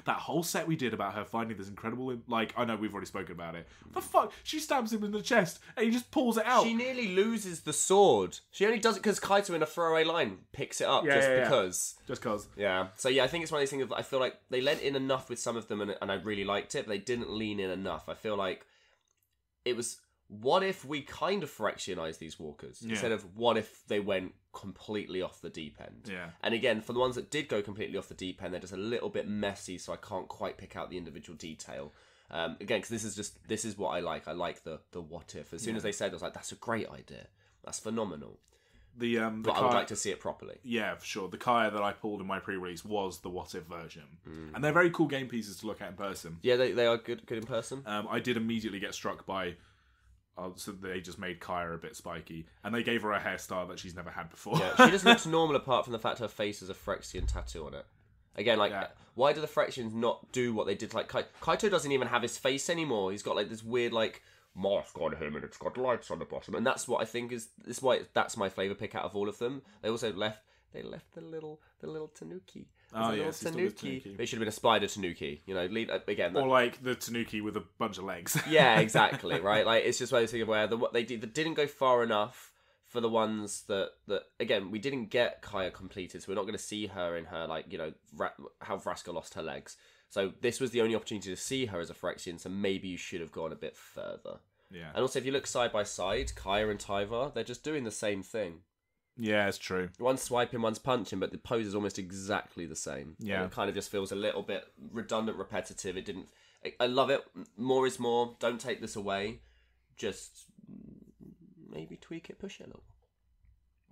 that whole set we did about her finding this incredible, like, I know we've already spoken about it. The fuck? She stabs him in the chest and he just pulls it out. She nearly loses the sword. She only does it because Kaito in a throwaway line picks it up because. Just because. Yeah. So yeah, I think it's one of these things that I feel like they lent in enough with some of them and I really liked it, but they didn't lean in enough. I feel like it was, what if we kind of Phyrexianized these walkers instead of what if they went completely off the deep end? Yeah. And again, for the ones that did go completely off the deep end, they're just a little bit messy, so I can't quite pick out the individual detail. Again, because this is what I like. I like the what if. As soon as they said, I was like, that's a great idea. That's phenomenal. But I would like to see it properly. Yeah, for sure. The Kaya that I pulled in my pre-release was the what if version, and they're very cool game pieces to look at in person. Yeah, they are good in person. I did immediately get struck by. So they just made Kaya a bit spiky, and they gave her a hairstyle that she's never had before. Yeah, she just looks normal apart from the fact her face has a Phyrexian tattoo on it. Again, like, why do the Phyrexians not do what they did? Like, Kaito doesn't even have his face anymore. He's got like this weird like mask on him, and it's got lights on the bottom, and that's what I think that's my flavor pick out of all of them. They also left the little Tanuki. Oh yes, Tanuki. It should have been a spider Tanuki. You know, again. Or like the Tanuki with a bunch of legs. Yeah, exactly. Right. Like it's just one of those things where what they didn't go far enough for the ones that again we didn't get Kaya completed, so we're not going to see her in her like how Vraska lost her legs. So this was the only opportunity to see her as a Phyrexian. So maybe you should have gone a bit further. Yeah. And also, if you look side by side, Kaya and Tyvar, they're just doing the same thing. Yeah, it's true. One's swiping, one's punching, but the pose is almost exactly the same. Yeah. And it kind of just feels a little bit redundant, repetitive. It didn't... I love it. More is more. Don't take this away. Just maybe tweak it, push it a little.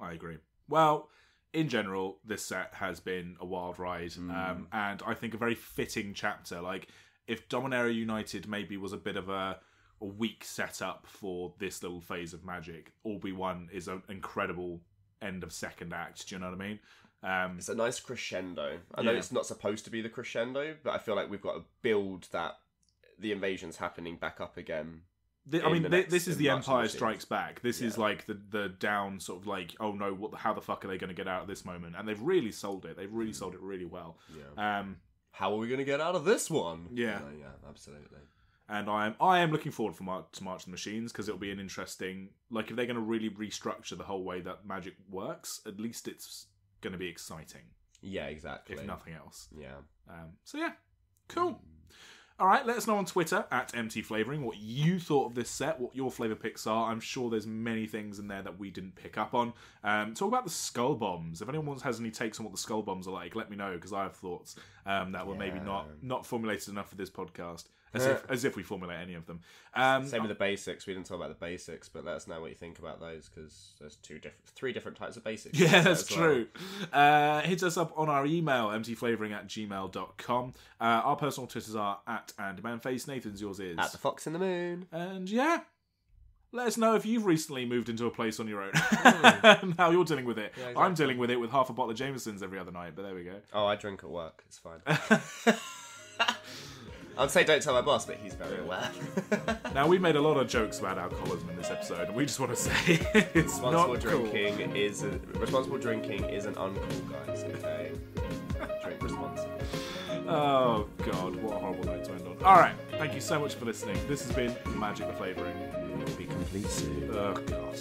I agree. Well, in general, this set has been a wild ride. And I think a very fitting chapter. Like, if Dominaria United maybe was a bit of a weak setup for this little phase of Magic, All-Be-One is an incredible end of second act. Do you know what I mean? It's a nice crescendo. I know it's not supposed to be the crescendo, but I feel like we've got to build that the invasion's happening back up again. This is the Empire Strikes Back. This is like the down sort of like, oh no, how the fuck are they going to get out of this moment? And they've really sold it. They've really sold it really well. Yeah. How are we going to get out of this one? Yeah. Yeah, absolutely. And I am looking forward to March of the Machines, because it'll be an interesting, like, if they're going to really restructure the whole way that Magic works, at least it's going to be exciting. Yeah, exactly. If nothing else. Yeah. So yeah, cool. All right, let us know on Twitter @MTFlavouring what you thought of this set, what your flavour picks are. I'm sure there's many things in there that we didn't pick up on. Talk about the Skull Bombs. If anyone has any takes on what the Skull Bombs are like, let me know, because I have thoughts that were maybe not formulated enough for this podcast. As if we formulate any of them. Same with the basics. We didn't talk about the basics, but let us know what you think about those, because there's three different types of basics. Yeah, that's true. Well. Hit us up on our email, mtflavouring@gmail.com. Our personal Twitters are @AndManFace. Nathan's, yours is @TheFoxInTheMoon. And yeah, let us know if you've recently moved into a place on your own and how you're dealing with it. Yeah, exactly. I'm dealing with it with half a bottle of Jameson's every other night, but there we go. Oh, I drink at work. It's fine. I'd say don't tell my boss, but he's very aware. Now, we've made a lot of jokes about alcoholism in this episode, and we just want to say it's responsible not drinking cool. Responsible drinking isn't uncool, guys, okay? Drink responsibly. Oh, God, what a horrible note to end on. Alright, thank you so much for listening. This has been Magic the Flavouring. It will be complete soon. Oh, God.